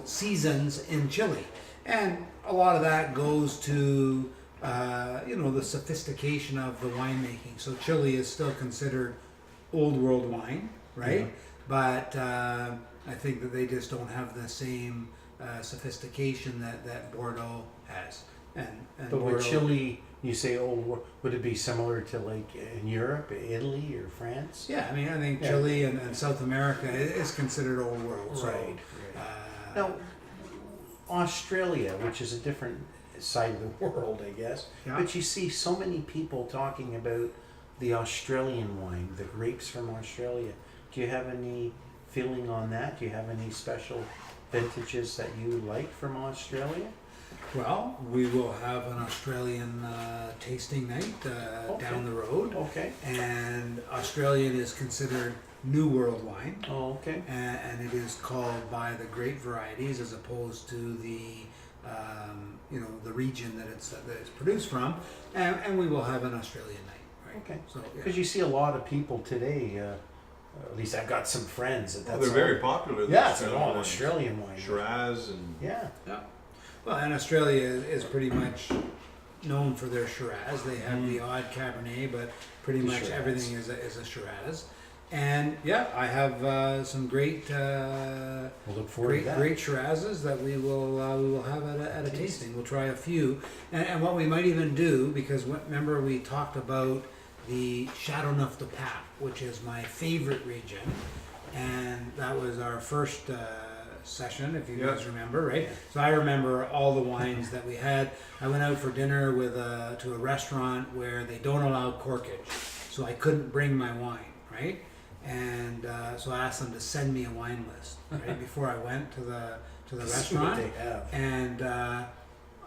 seasons in Chile, and a lot of that goes to the sophistication of the winemaking. So Chile is still considered old world wine, right? Yeah. But I think that they just don't have the same sophistication that Bordeaux has. And But with Bordeaux, Chile, you say would it be similar to like in Europe, Italy, or France? yeah, I mean, I think Yeah. Chile and South America is considered old world. So, Right. uh, Now, Australia, which is a different side of the world, I guess, Yeah. but you see so many people talking about the Australian wine, the grapes from Australia. Do you have any feeling on that? Do you have any special vintages that you like from Australia? Well, we will have an Australian tasting night Okay. down the road, Okay. and Australian is considered New World wine, Oh, okay. and it is called by the grape varieties as opposed to the the region that it's produced from, and we will have an Australian night. Right? Okay. So yeah. Because you see a lot of people today. At least I've got some friends that. Well, That's they're all- very popular. the Yeah, it's all Australian wines. Australian wine. Shiraz and Yeah. Yeah. Well, and Australia is pretty much known for their Shiraz. They have the odd Cabernet, but pretty The much Shiraz. everything is a Shiraz. And yeah, I have some great, We'll look forward to that. great Shirazes that we will have at a tasting. We'll try a few, and what we might even do, because remember we talked about the Châteauneuf-du-Pape, which is my favorite region, and that was our first session, if you Yeah. guys remember, right? So I remember all the wines that we had. I went out for dinner to a restaurant where they don't allow corkage, so I couldn't bring my wine, right? And so I asked them to send me a wine list right before I went to the See what restaurant, they have. and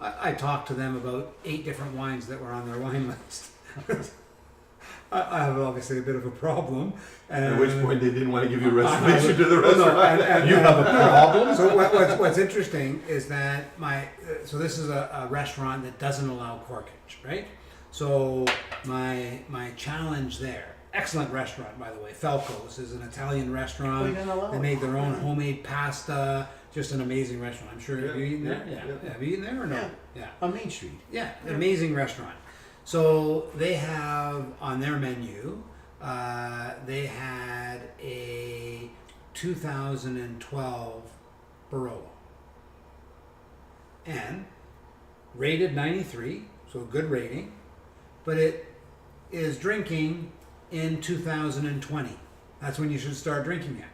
I talked to them about 8 different wines that were on their wine list. I have obviously a bit of a problem. At which point they didn't want to give you a I- reservation to the Well, no, restaurant. You have a problem? So what's interesting is that so this is a restaurant that doesn't allow corkage, right? So my challenge there, excellent restaurant by the way, Falco's is an Italian restaurant. We didn't allow They it. made their own homemade pasta. Just an amazing restaurant. I'm sure. Yeah, Have you eaten there? yeah, Yeah. yeah. Have you eaten there or no? Yeah. Yeah. On Main Street. Yeah, amazing restaurant. So they have on their menu, they had a 2012 Barolo. And rated 93, so a good rating, but it is drinking in 2020. That's when you should start drinking it.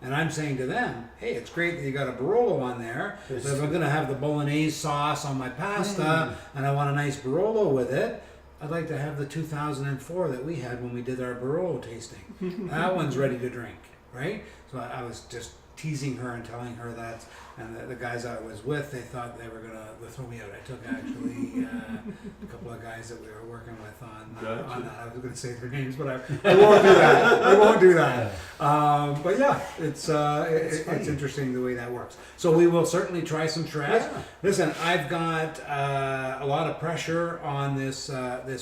And I'm saying to them, hey, it's great that you got a Barolo on there, but if I'm going to have the bolognese sauce on my pasta and I want a nice Barolo with it, I'd like to have the 2004 that we had when we did our Barolo tasting. That one's ready to drink, right? So I was just teasing her and telling her that, and the guys I was with, they thought they were going to throw me out. I took actually a couple of guys that we were working with on that. I was going to say their names, but I won't do that. I won't do that. But yeah, it's interesting the way that works. So we will certainly try some Shiraz. Yeah. Listen, I've got a lot of pressure on this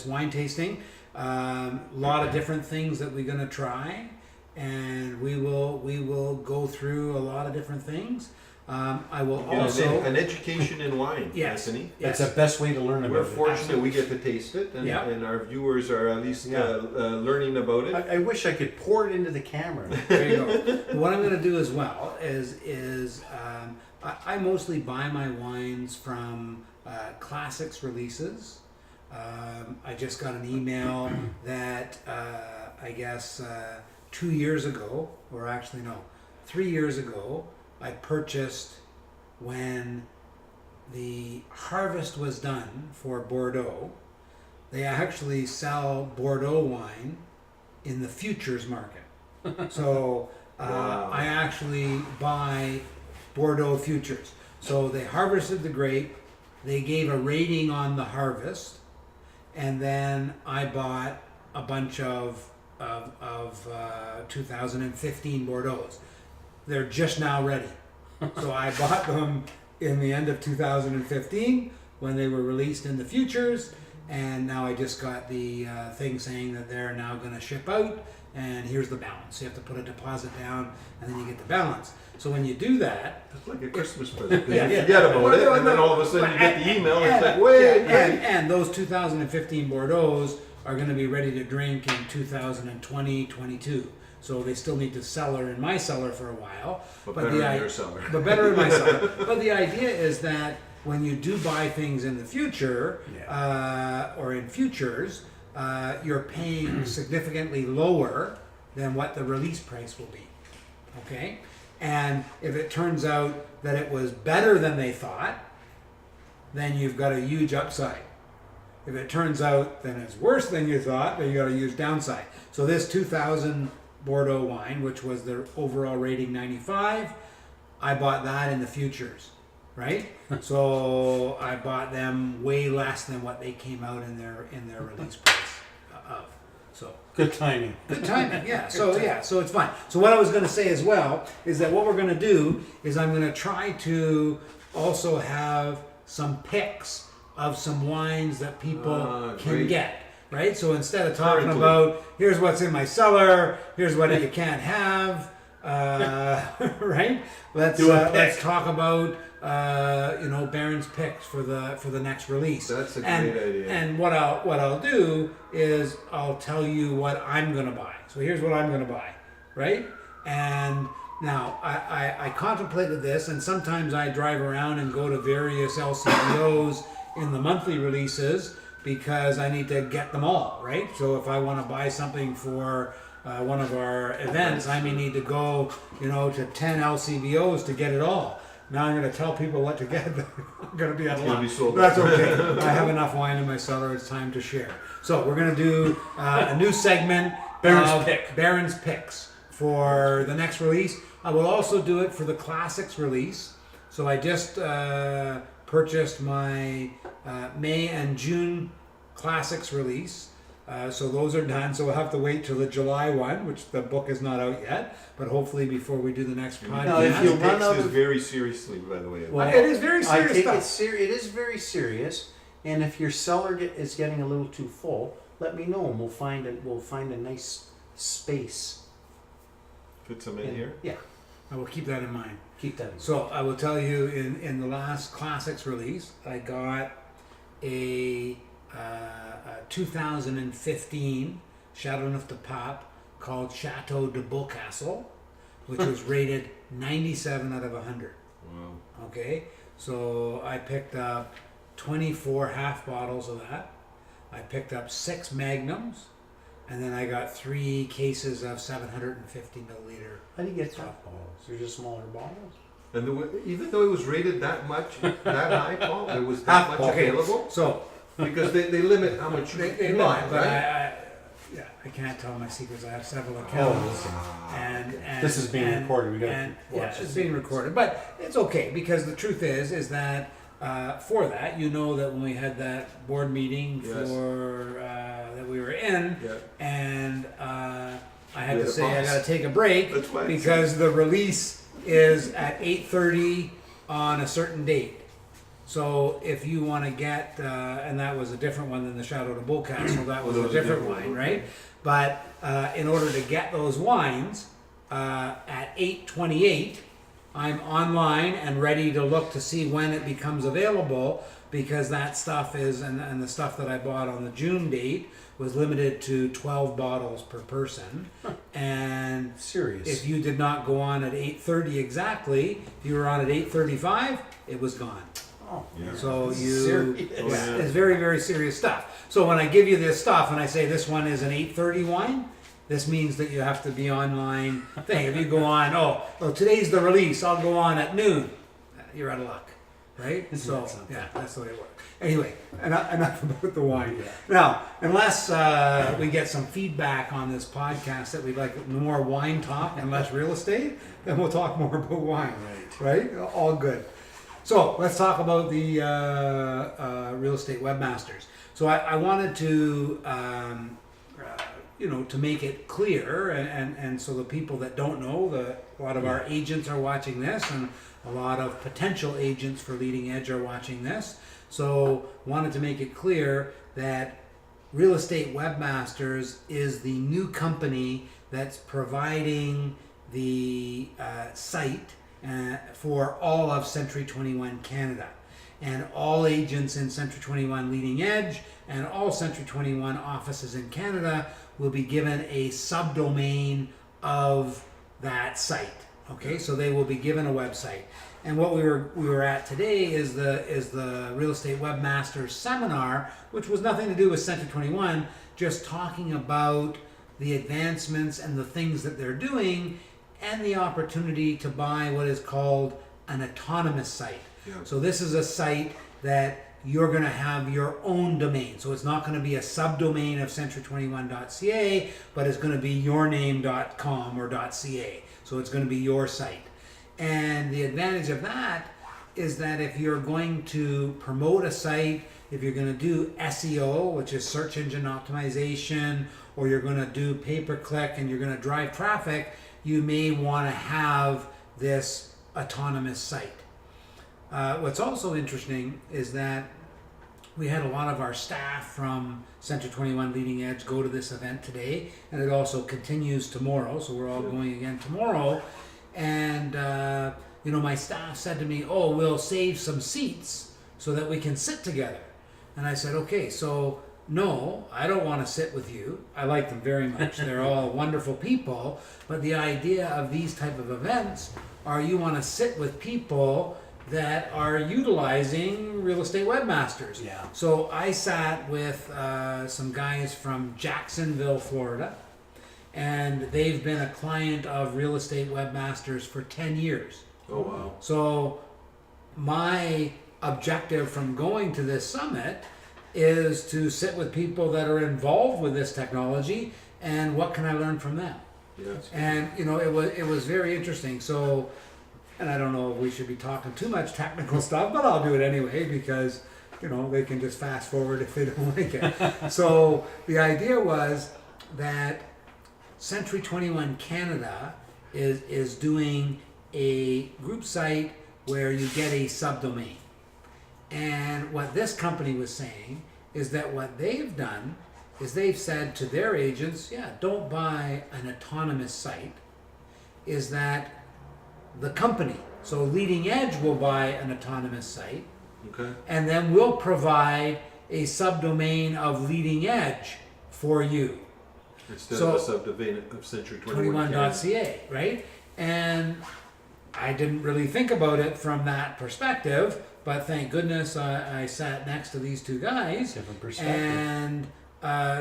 wine tasting. A lot of different things that we're going to try, and we will go through a lot of different things. I will You know, also. an education in wine, Yes. Anthony. That's the best way to learn about We're it. fortunate we get to taste it, and, Yeah. and our viewers are at least Yeah. learning about it. I wish I could pour it into the camera. There you go. What I'm going to do as well is I mostly buy my wines from classics releases. I just got an email that I guess 2 years ago, or actually no, 3 years ago, I purchased when the harvest was done for Bordeaux. They actually sell Bordeaux wine in the futures market. So Wow. I actually buy Bordeaux futures. So they harvested the grape, they gave a rating on the harvest, and then I bought a bunch of 2015 Bordeaux's. They're just now ready. So I bought them in the end of 2015 when they were released in the futures, and now I just got the thing saying that they're now going to ship out, and here's the balance. You have to put a deposit down, and then you get the balance. So when you do that, It's like a Christmas present. Yeah. You forget about it, and then all of a sudden you get the email. It's like, wait, and those 2015 Bordeaux's are going to be ready to drink in 2020, 22. So they still need to cellar in my cellar for a while. but better the in i- your cellar. But better in my cellar. But the idea is that when you do buy things in the future, or in futures, you're paying significantly lower than what the release price will be. Okay? And if it turns out that it was better than they thought, then you've got a huge upside. If it turns out that it's worse than you thought, then you got a huge downside. So this 2000 Bordeaux wine, which was their overall rating 95, I bought that in the futures, right? So I bought them way less than what they came out in their release price of. So Good timing. good timing, yeah. So it's fine. So what I was going to say as well is that what we're going to do is I'm going to try to also have some picks of some wines that people can great. get. Right? So instead of talking Currently. about here's what's in my cellar, here's what you can't have, right? Let's Do a pick. let's talk about Baron's picks for the next release. That's a and, great idea. And what I'll do is I'll tell you what I'm gonna buy. So here's what I'm gonna buy, right? And now I contemplated this, and sometimes I drive around and go to various LCBOs in the monthly releases because I need to get them all, right? So if I want to buy something for one of our events, I may need to go, to 10 LCBOs to get it all. Now I'm going to tell people what to get. I'm going to be out of gonna luck. be sold That's out. okay. I have enough wine in my cellar. It's time to share. So we're going to do a new segment, Baron's Pick. Baron's Picks, for the next release. I will also do it for the Classics release. So I just purchased my May and June Classics release. So those are done. So we'll have to wait till the July one, which the book is not out yet. But hopefully before we do the next podcast. Now, if you He run takes out this of- very seriously, by the way. Well, it is very I serious take stuff. it is very serious, and if your cellar is getting a little too full, let me know, and we'll find a nice space. Put some in here. Yeah, I will keep that in mind. keep that. In. So I will tell you, in the last Classics release, I got a 2015 Chateauneuf de Pape called Chateau de Beaucastle, which was rated 97 out of 100. Wow. Okay, so I picked up 24 half bottles of that. I picked up 6 magnums, and then I got 3 cases of 750 milliliter. How do you get top bottles? They're just smaller bottles. And even though it was rated that much, that high, Paul, there was that much Okay, available? so Because they limit how much you they can lie, buy, but right? I can't tell my secrets. I have several accounts, and This is being and- recorded. We gotta and watch yeah, this. it's being recorded, but it's okay because the truth is that for that, that when we had that board meeting Yes. for that we were in, Yeah. and I had You to had a say I pause. got to take a break That's why it's- because the release is at 8:30 on a certain date. So if you want to get, and that was a different one than the Chateau de Beaucastle, that was that a was a different different wine, one. right? But in order to get those wines at 8:28, I'm online and ready to look to see when it becomes available because that stuff is, and the stuff that I bought on the June date was limited to 12 bottles per person. And Serious. if you did not go on at 8:30 exactly, if you were on at 8:35, it was gone. Oh, Yeah. So you, Serious. yeah, it's very, very serious stuff. So when I give you this stuff and I say this one is an 8:30 wine, this means that you have to be online thing. If you go on, well, today's the release, I'll go on at noon. You're out of luck, right? Isn't So that something? yeah, that's the way it works. Anyway, enough about the wine. Yeah. Now, unless we get some feedback on this podcast that we'd like more wine talk and less real estate, then we'll talk more about wine. Right? All good. So let's talk about the real estate webmasters. So I wanted to, to make it clear, and so the people that don't know, a lot of our agents are watching this, and a lot of potential agents for Leading Edge are watching this. So wanted to make it clear that Real Estate Webmasters is the new company that's providing the site for all of Century 21 Canada. And all agents in Century 21 Leading Edge and all Century 21 offices in Canada will be given a subdomain of that site. Okay, so they will be given a website. And what we were at today is the Real Estate Webmasters seminar, which was nothing to do with Century 21, just talking about the advancements and the things that they're doing and the opportunity to buy what is called an autonomous site. Yeah. So this is a site that you're going to have your own domain. So it's not going to be a subdomain of century21.ca, but it's going to be yourname.com or .ca. So it's going to be your site. And the advantage of that is that if you're going to promote a site, if you're going to do SEO, which is search engine optimization, or you're going to do pay-per-click and you're going to drive traffic, you may want to have this autonomous site. What's also interesting is that we had a lot of our staff from Century 21 Leading Edge go to this event today, and it also continues tomorrow, so we're all going again tomorrow. And my staff said to me, we'll save some seats so that we can sit together. And I said, okay, so no, I don't want to sit with you. I like them very much. They're all wonderful people. But the idea of these type of events are you want to sit with people that are utilizing Real Estate Webmasters. Yeah. So I sat with some guys from Jacksonville, Florida, and they've been a client of Real Estate Webmasters for 10 years. Oh, wow. So my objective from going to this summit is to sit with people that are involved with this technology and what can I learn from them. Yeah. And you know, it was very interesting. So, and I don't know if we should be talking too much technical stuff, but I'll do it anyway because you know they can just fast forward if they don't like it. So the idea was that Century 21 Canada is doing a group site where you get a subdomain. And what this company was saying is that what they've done is they've said to their agents, yeah, don't buy an autonomous site, is that the company, so Leading Edge will buy an autonomous site, Okay. and then we'll provide a subdomain of Leading Edge for you. Instead So- of a subdomain of Century 21. 21.ca, right? And I didn't really think about it from that perspective, but thank goodness I sat next to these two guys Different perspective. and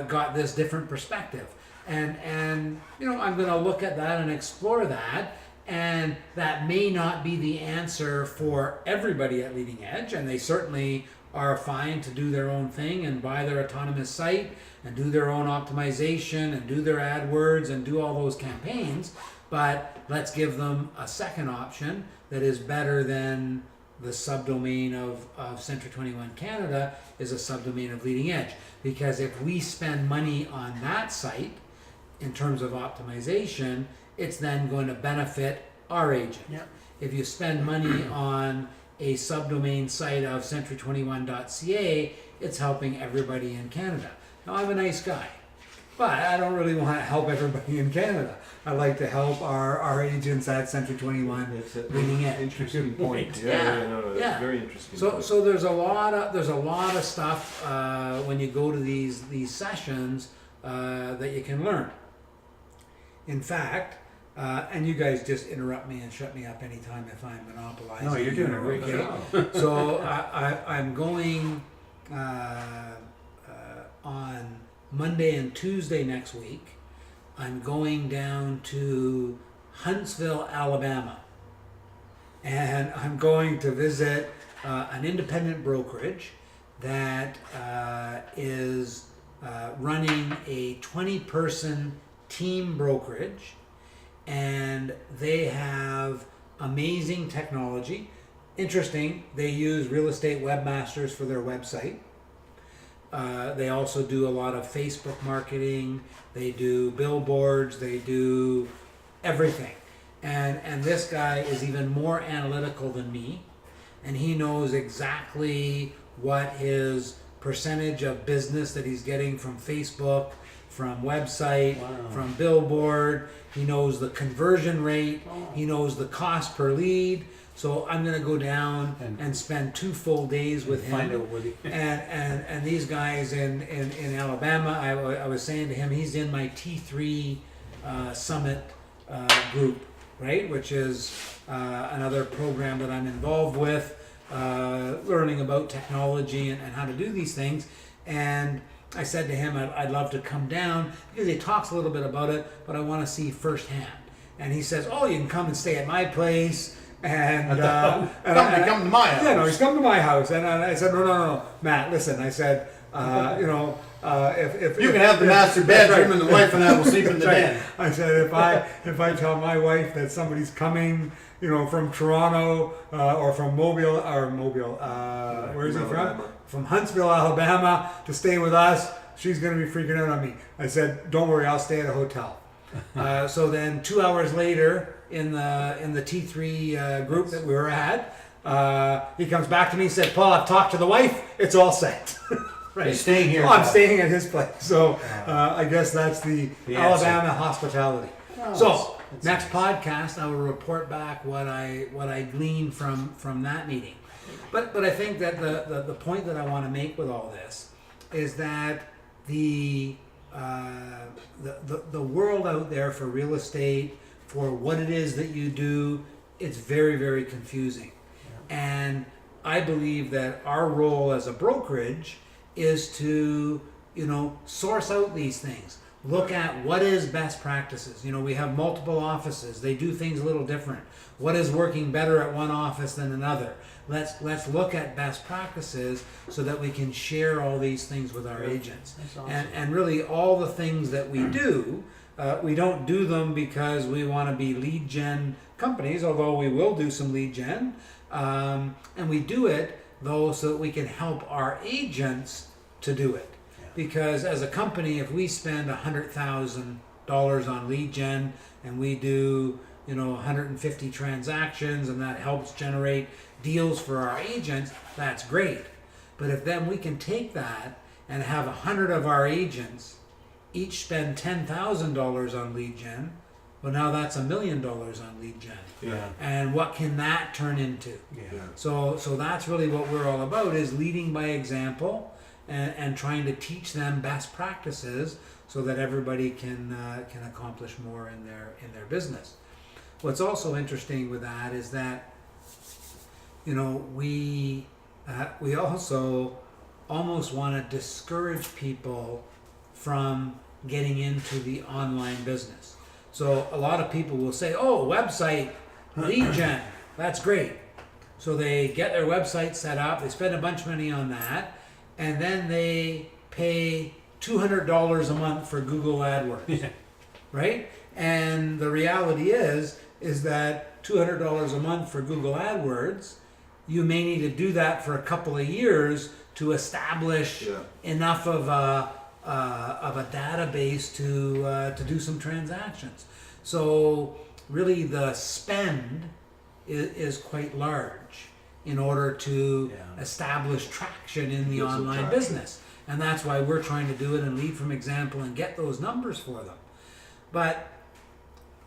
got this different perspective. And you know, I'm going to look at that and explore that. And that may not be the answer for everybody at Leading Edge, and they certainly are fine to do their own thing and buy their autonomous site and do their own optimization and do their AdWords and do all those campaigns. But let's give them a second option that is better than the subdomain of Century 21 Canada is a subdomain of Leading Edge. Because if we spend money on that site in terms of optimization, it's then going to benefit our agent. Yeah. If you spend money on a subdomain site of century21.ca, it's helping everybody in Canada. Now, I'm a nice guy, but I don't really want to help everybody in Canada. I like to help our agents at Century 21 It's a Leading Edge. interesting point. Yeah, Yeah, no, that's yeah. very interesting. So, point. so there's a lot of stuff when you go to these sessions that you can learn. In fact, and you guys just interrupt me and shut me up anytime if I'm monopolizing. No, you're doing a you, great okay? job. So I'm going on Monday and Tuesday next week. I'm going down to Huntsville, Alabama, and I'm going to visit an independent brokerage that is running a 20-person team brokerage, and they have amazing technology. Interesting, they use Real Estate Webmasters for their website. They also do a lot of Facebook marketing. They do billboards. They do everything. And this guy is even more analytical than me, and he knows exactly what his percentage of business that he's getting from Facebook, from website, Wow. from billboard. He knows the conversion rate. Oh. He knows the cost per lead. So I'm going to go down and spend 2 full days with him. Find out what he. And these guys in Alabama, I was saying to him, he's in my T3 Summit group, right? Which is another program that I'm involved with, learning about technology and how to do these things. And I said to him, I'd love to come down because he talks a little bit about it, but I want to see firsthand. And he says, oh, you can come and stay at my place. And Come to my house. yeah, no, he's come to my house, and I said, no, Matt, listen. I said, if You can have the master bedroom, and the wife and I will sleep in the That's den. right. I said, if I tell my wife that somebody's coming, from Toronto or from Mobile, where is he from? Alabama. From Huntsville, Alabama, to stay with us, she's going to be freaking out on me. I said, don't worry, I'll stay at a hotel. So then 2 hours later, in the T3 group that we were at, he comes back to me and said, Paul, I've talked to the wife. It's all set. Right. You're staying here, Oh, I'm Paul. staying at his place. So I guess that's the The Alabama hospitality. Oh, So that's next podcast, I will report back what I gleaned from that meeting. But I think that the point that I want to make with all this is that the world out there for real estate, for what it is that you do, it's very, very confusing. And I believe that our role as a brokerage is to, source out these things. Look at what is best practices. You know, we have multiple offices. They do things a little different. What is working better at one office than another? Let's look at best practices so that we can share all these things with our agents. That's awesome. And really all the things that we don't do them because we want to be lead gen companies, although we will do some lead gen. And we do it though so that we can help our agents to do it. Because as a company, if we spend $100,000 on lead gen and we do 150 transactions and that helps generate deals for our agents, that's great. But if then we can take that and have 100 of our agents each spend $10,000 on lead gen, well, now that's $1 million on lead gen. Yeah. And what can that turn into? Yeah. So that's really what we're all about, is leading by example and trying to teach them best practices so that everybody can accomplish more in their business. What's also interesting with that is that we also almost want to discourage people from getting into the online business. So a lot of people will say, "Oh, website lead gen, that's great." So they get their website set up, they spend a bunch of money on that, and then they pay $200 a month for Google AdWords, right? And the reality is that $200 a month for Google AdWords, you may need to do that for a couple of years to establish enough of a database to do some transactions. So really, the spend is quite large in order to establish traction in the online business. And that's why we're trying to do it and lead from example and get those numbers for them. But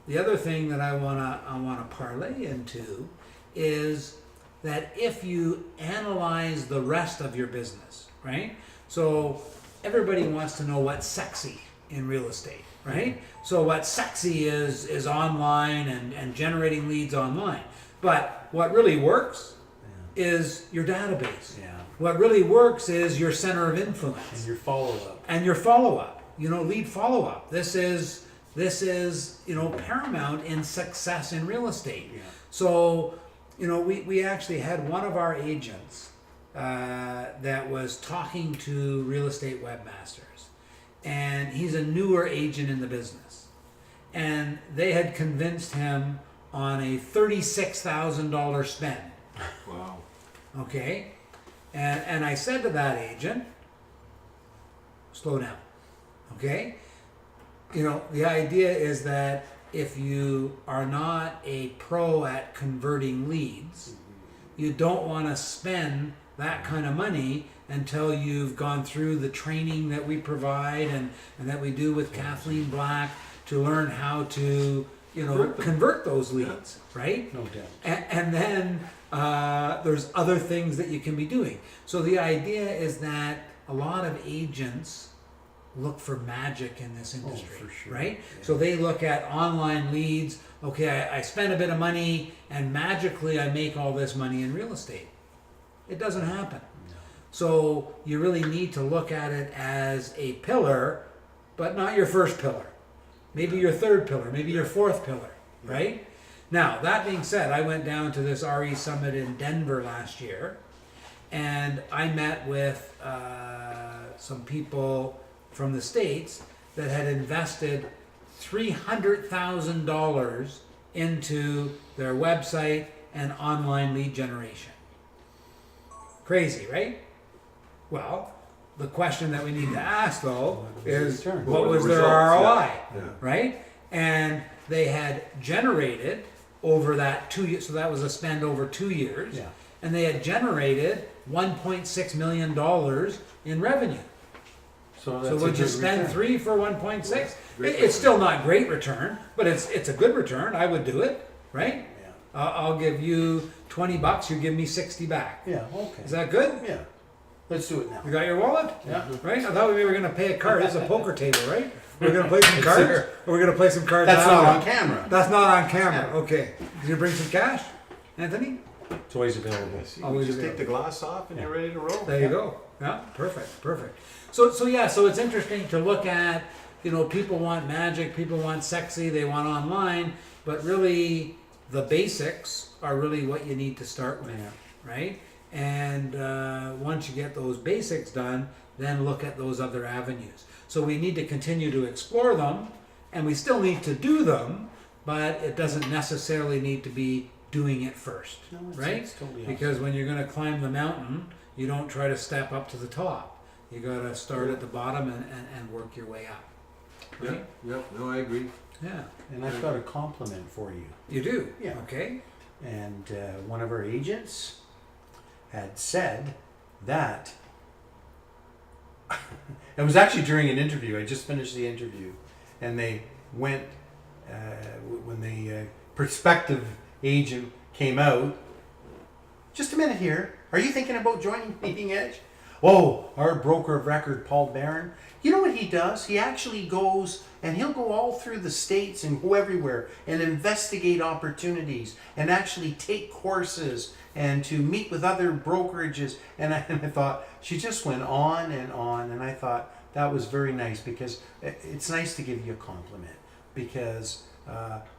the other thing that I wanna parlay into is that if you analyze the rest of your business, right? So everybody wants to know what's sexy in real estate, right? So what's sexy is online and generating leads online. But what really works is your database. Yeah. What really works is your center of influence. And your follow-up. And your follow-up. Lead follow-up. This is paramount in success in real estate. Yeah. So, we actually had one of our agents that was talking to real estate webmasters, and he's a newer agent in the business, and they had convinced him on a $36,000 spend. Wow. Okay, and I said to that agent, slow down. Okay, the idea is that if you are not a pro at converting leads, you don't want to spend that kind of money until you've gone through the training that we provide and that we do with Kathleen Black to learn how to convert those leads, right? No doubt. And then there's other things that you can be doing. So the idea is that a lot of agents look for magic in this industry, for sure. right? Yeah. So they look at online leads. Okay, I spend a bit of money and magically I make all this money in real estate. It doesn't happen. No. So you really need to look at it as a pillar, but not your first pillar. Maybe your third pillar, maybe your fourth pillar, right? Now, that being said, I went down to this RE Summit in Denver last year, and I met with some people from the States that had invested $300,000 into their website and online lead generation. Crazy, right? Well, the question that we need to ask though is, what was their ROI, right? And they had generated over that 2 years, so that was a spend over 2 years, and they had generated $1.6 million in revenue. So would you spend 3 for 1.6? It's still not great return, but it's a good return. I would do it, right? Yeah. I'll give you $20. You give me 60 back. Yeah. Okay. Is that good? Yeah. Let's do it now. You got your wallet? Yeah. Right? I thought we were going to pay a card. It's a poker table, right? We're going to play some cards? Or we're going to play some cards That's not after? on camera. That's not on camera. Okay. Did you bring some cash, Anthony? It's always available. Always Just available. take the glass off and you're ready to roll. There you go. Yeah, perfect. So it's interesting to look at you know, people want magic, people want sexy, they want online, but really the basics are really what you need to start with, Yeah. right? And once you get those basics done, then look at those other avenues. So we need to continue to explore them, and we still need to do them, but it doesn't necessarily need to be doing it first, No, it's- right? it's totally Because when you're going to climb the mountain, you don't try to step up to the top. You got to start at the bottom and work your way up. Yeah, Right? yeah, no, I agree. Yeah, And I've got a compliment for you. you do. Yeah. Okay. And one of our agents had said that it was actually during an interview. I just finished the interview, and they went when the prospective agent came out. Just a minute here. Are you thinking about joining Leading Edge? Oh, our broker of record, Paul Barron. You know what he does? He actually goes and he'll go all through the states and go everywhere and investigate opportunities and actually take courses and to meet with other brokerages. And I thought, she just went on, and I thought that was very nice, because it's nice to give you a compliment, because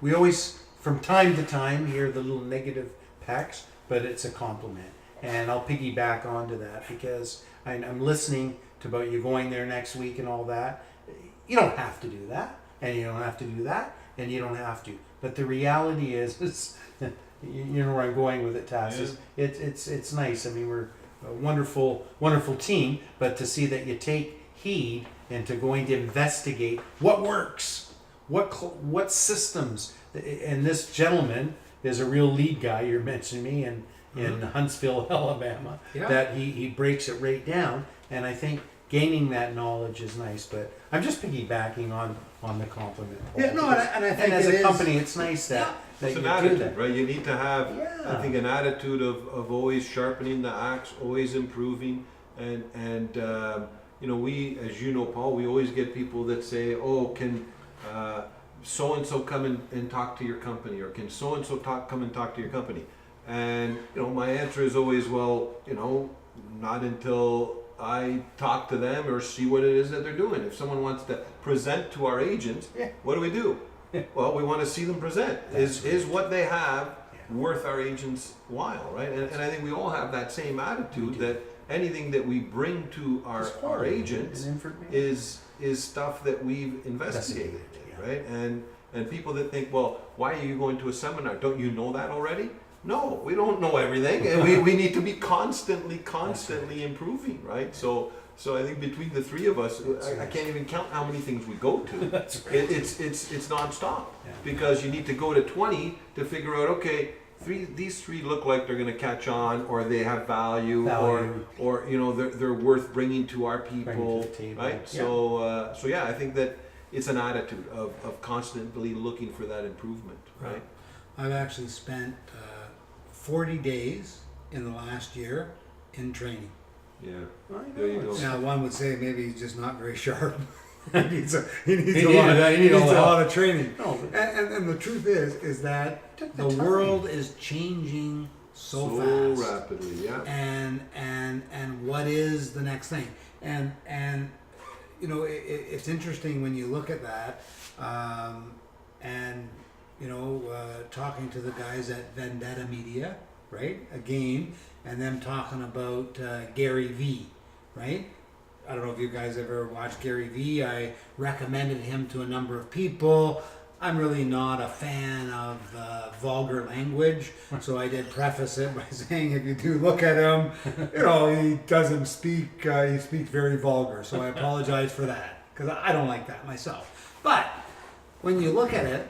we always, from time to time, hear the little negative pecks, but it's a compliment. And I'll piggyback onto that, because I'm listening to about you going there next week and all that. You don't have to do that, and you don't have to do that, and you don't have to. But the reality is you know where I'm going with it, Tass. Yeah. It's nice. I mean, we're a wonderful team, but to see that you take heed into going to investigate what works, what systems, and this gentleman is a real lead guy. You're mentioning me in Huntsville, Alabama. Yeah. That he breaks it right down, and I think gaining that knowledge is nice. But I'm just piggybacking on the compliment. Paul, Yeah, no, because- and I think as it a is- company, it's nice that It's you an do attitude, that. right? You need to have, Yeah. I think, an attitude of always sharpening the axe, always improving, and you know, we, as you know, Paul, we always get people that say, "Oh, can so and so come and talk to your company, or can so and so come and talk to your company?" And you know, my answer is always, "Well, you know, not until I talk to them or see what it is that they're doing. If someone wants to present to our agents, Yeah. what do? Well, we want to see them present. Is what they have worth our agents' while, right? And I think we all have that same attitude, that anything that we bring to our agents is stuff that we've investigated, right? And people that think, well, why are you going to a seminar? Don't you know that already? No, we don't know everything, and we need to be constantly improving, right? So I think between the three of us, I can't even count how many things we go to. That's right. It's nonstop, Yeah. because you need to go to 20 to figure out, okay, these three look like they're going to catch on, or they have value. or you know, they're worth bringing to our people, Bring to the table. right? Yeah. So yeah, I think that it's an attitude of constantly looking for that improvement, right? I've actually spent 40 days in the last year in training. Yeah. I There you know, go. Now, one would say maybe he's just not very sharp. he needs a lot of training. No, but And the truth is that Took the the time. world is changing so fast. rapidly, yeah. And what is the next thing? And you know, it's interesting when you look at that, and you know, talking to the guys at Vendetta Media, right? Again, and them talking about Gary Vee, right? I don't know if you guys ever watched Gary Vee. I recommended him to a number of people. I'm really not a fan of vulgar language, so I did preface it by saying if you do look at him, you know, he doesn't speak, he speaks very vulgar, so I apologize for that, because I don't like that myself. But when you look at it,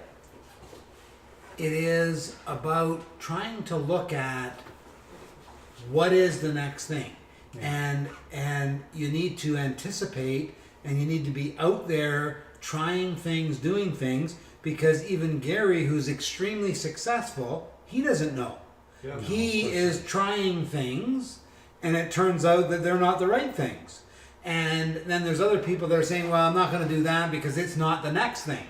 it is about trying to look at what is the next thing. And you need to anticipate, and you need to be out there trying things, doing things, because even Gary, who's extremely successful, he doesn't know. Yeah. He is trying things, and it turns out that they're not the right things. And then there's other people that are saying, well, I'm not going to do that because it's not the next thing.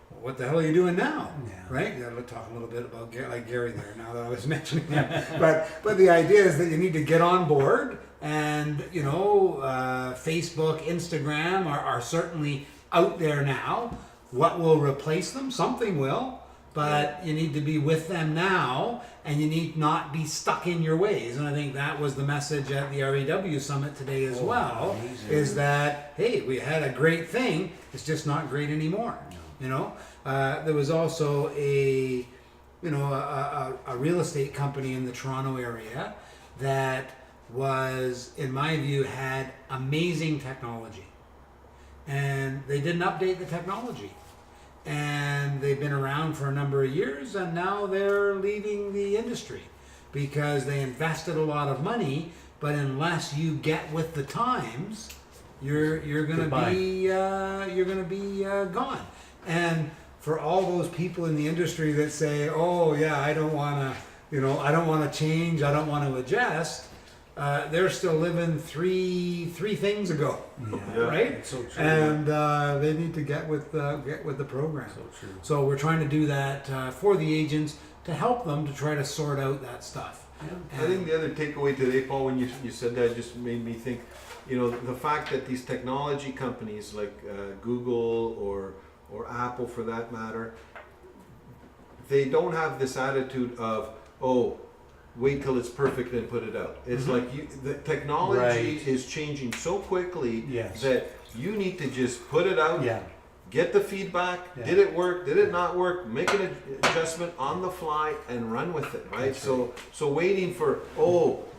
Well, what the hell are you doing now? Yeah. Right? You got to talk a little bit about Gary there now that I was mentioning him. But the idea is that you need to get on board, and, you know, Facebook, Instagram are certainly out there now. What will replace them? Something will, but you need to be with them now, and you need not be stuck in your ways. And I think that was the message at the REW summit today as well. amazing. Is that, hey, we had a great thing, it's just not great anymore. You know, there was also a real estate company in the Toronto area that was, in my view, had amazing technology, and they didn't update the technology, and they've been around for a number of years, and now they're leaving the industry because they invested a lot of money, but unless you get with the times, you're gonna Goodbye. be gone. And for all those people in the industry that say, "Oh yeah, I don't want to change, I don't want to adjust," they're still living three things ago, Yeah. right? It's so true. And they need to get with the program. So true. So we're trying to do that for the agents to help them to try to sort out that stuff. I think the other takeaway today, Paul, when you said that, just made me think, the fact that these technology companies like Google or Apple, for that matter, they don't have this attitude of, oh, wait till it's perfect and put it out. It's like the technology Right. is changing so quickly Yes. that you need to just put it out, Yeah. get the feedback. Yeah. Did it work? Did it not work? Make an adjustment on the fly and run with it, right? That's So waiting for,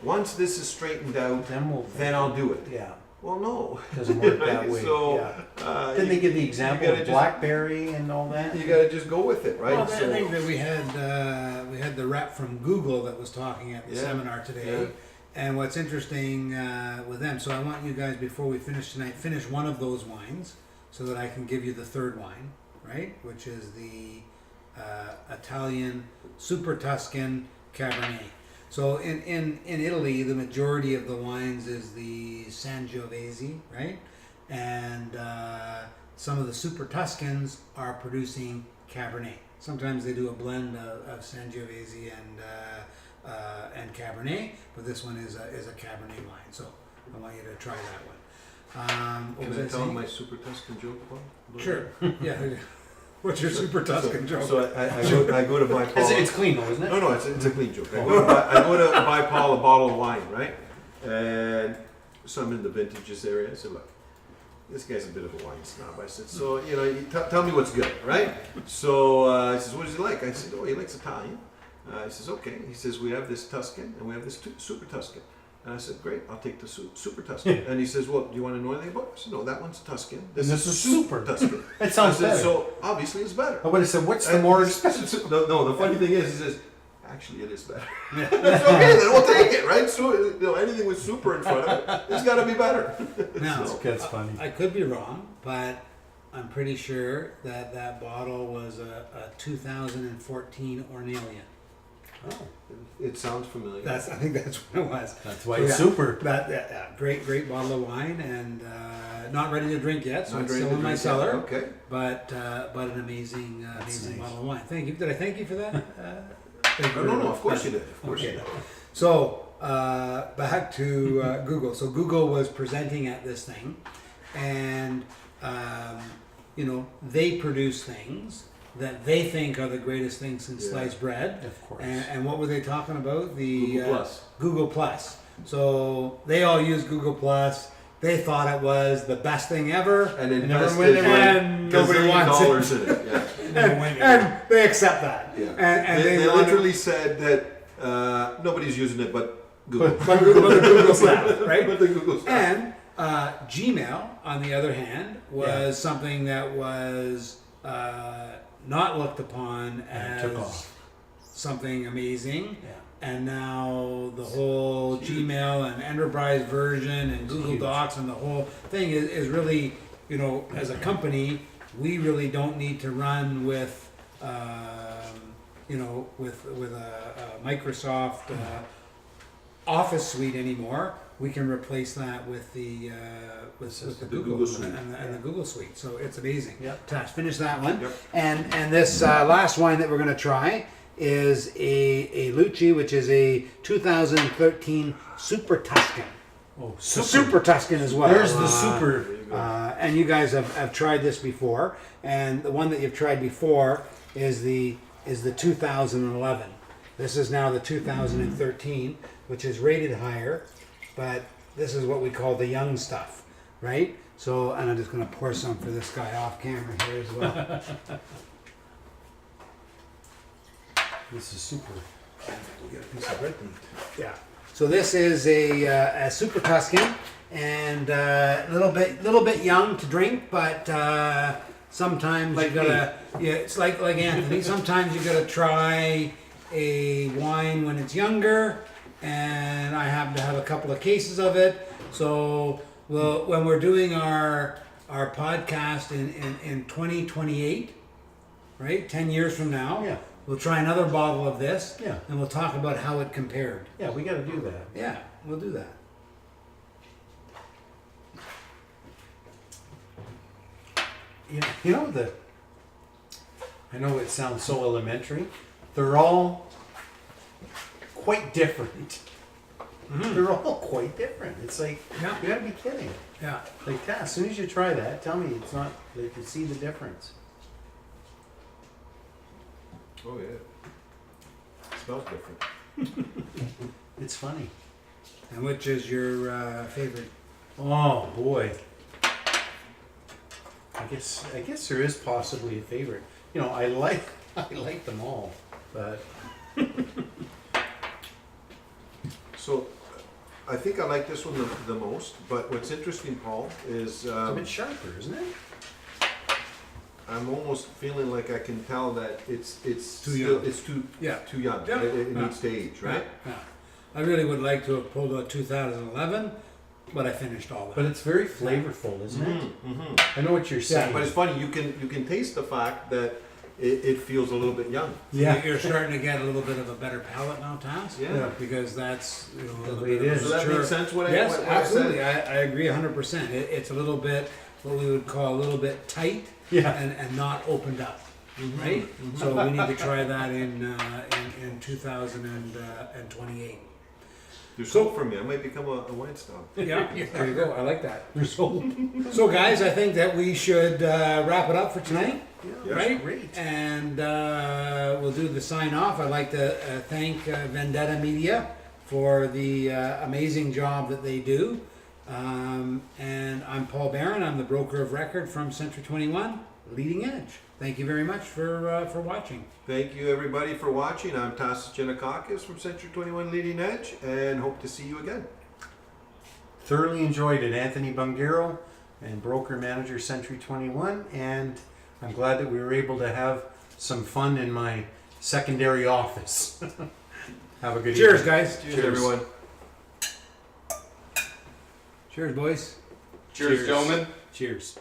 once this is straightened out, then I'll do it. Yeah. Well, no. Doesn't work that Right? way. So, yeah. Didn't they give the example gotta of just- BlackBerry and all that? You gotta just go with it, right? Well, I think that we had the rep from Google that was talking at the Yeah. seminar today. Yeah. And what's interesting with them, so I want you guys, before we finish tonight, finish one of those wines so that I can give you the third wine, right? Which is the Italian Super Tuscan Cabernet. So in Italy, the majority of the wines is the Sangiovese, right? And some of the Super Tuscans are producing Cabernet. Sometimes they do a blend of Sangiovese and Cabernet, but this one is a Cabernet wine. So I want you to try that one. What was Can I I tell saying? my super Tuscan joke, Paul? Sure. Yeah. What's your Super Tuscan joke? So I go to buy Paul. It's clean though, isn't it? No, it's a clean joke. I go to buy Paul a bottle of wine, right? And so I'm in the vintages area. I said, look, this guy's a bit of a wine snob. I said, so, tell me what's good, right? So he says, what does he like? I said, he likes Italian. He says, okay. He says, we have this Tuscan and we have this Super Tuscan. And I said, great, I'll take the Super Tuscan. And he says, well, do you want to know anything about it? I said, no, that one's Tuscan. This is Super Super. Tuscan. That sounds I said, better. so obviously it's better. I would have said, what's the And more he says- expensive? No, the funny thing is, he says, actually, it is better. It's okay, then we'll take it, right? So, anything with super in front of it, it's got to be better. Now, That's funny. I could be wrong, but I'm pretty sure that bottle was a 2014 Ornelian. Oh, It sounds familiar. I think that's what it was. that's why So, it's yeah, super. Great bottle of wine, and not ready to drink yet, so Not it's ready still to in my drink yet. cellar. Okay. But an amazing nice. bottle of wine. Thank you. Did I thank you for that? Thank you No, very no, much. of course you did. Of course you Okay. did. So back to Google. So Google was presenting at this thing, and they produce things that they think are the greatest things since Yeah. sliced bread. Of course. And what were they talking about? The Google Plus. Google Plus. So they all use Google Plus. They thought it was the best thing ever, And never invested went in, and nobody gazillion wants it. dollars in it. Yeah. and they accept that. Yeah. And they want literally said that nobody's using it but Google. but the Google staff, right? But the Google stuff. And Gmail, on the other hand, was Yeah. something that was not looked upon And it took as off. something amazing. Yeah. And now the whole It's huge. Gmail and enterprise version and Google huge. Docs and the whole thing is really, as a company, we really don't need to run with, with a Microsoft Office suite anymore. We can replace that with the with the Google Suite. and the Google suite. So it's amazing. Yep. To finish that one. Yep. And this last wine that we're going to try is a Lucci, which is a 2013 Super Tuscan. Oh, So Super Tuscan as well. There's the Ah, super. there you good. And you guys have tried this before, and the one that you've tried before is the 2011. This is now the 2013, which is rated higher, but this is what we call the young stuff, right? So, and I'm just going to pour some for this guy off camera here as well. This is super. We got a piece of red meat. Yeah. So this is a Super Tuscan, and a little bit young to drink, but sometimes Like you gotta. Yeah, it's like Anthony. Sometimes you gotta try a wine when it's younger, and I happen to have a couple of cases of it. So when we're doing our podcast in 2028, right, 10 years from now, Yeah. we'll try another bottle of this, Yeah. and we'll talk about how it compared. Yeah, we got to do that. Yeah, we'll do that. You know the. I know it sounds so elementary. They're all quite different. They're all quite different. It's like Yeah. you gotta be kidding. Yeah. Like that. As soon as you try that, tell me it's not. They can see the difference. Oh yeah. Smells different. It's funny. And which is your favorite? Oh boy. I guess there is possibly a favorite. You know, I like them all, but So, I think I like this one the most. But what's interesting, Paul, is it's a bit sharper, isn't it? I'm almost feeling like I can tell that it's Too still young. it's too Yeah. too young. Yeah. It Yeah. needs to age, right? Yeah. I really would like to have pulled a 2011, but I finished all But that. it's very flavorful, isn't it? Mm-hmm. I know what you're saying. But it's funny. You can taste the fact that it feels a little bit young. Yeah. You're starting to get a little bit of a better palate now, Tass. Yeah. Because that's a little The way it bit of is. a Does that mature- make sense? What Yes, I, what absolutely. I said? I agree 100%. It's a little bit what we would call a little bit tight, Yeah. and not opened up, right? So we need to try that in 2028. There's So- hope for me. I might become a wine snob. Yeah, there you go. I like that. There's hope. So, guys, I think that we should wrap it up for tonight, Yeah. right? Great. And we'll do the sign off. I'd like to thank Vendetta Media for the amazing job that they do. And I'm Paul Barron. I'm the broker of record from Century 21, Leading Edge. Thank you very much for watching. Thank you, everybody, for watching. I'm Tasis Giannakakis from Century 21 Leading Edge, and hope to see you again. Thoroughly enjoyed it, Anthony Bungaro and broker manager Century 21, and I'm glad that we were able to have some fun in my secondary office. Have a good Cheers, evening. guys. Cheers, everyone. Cheers, boys. Cheers, gentlemen. Cheers.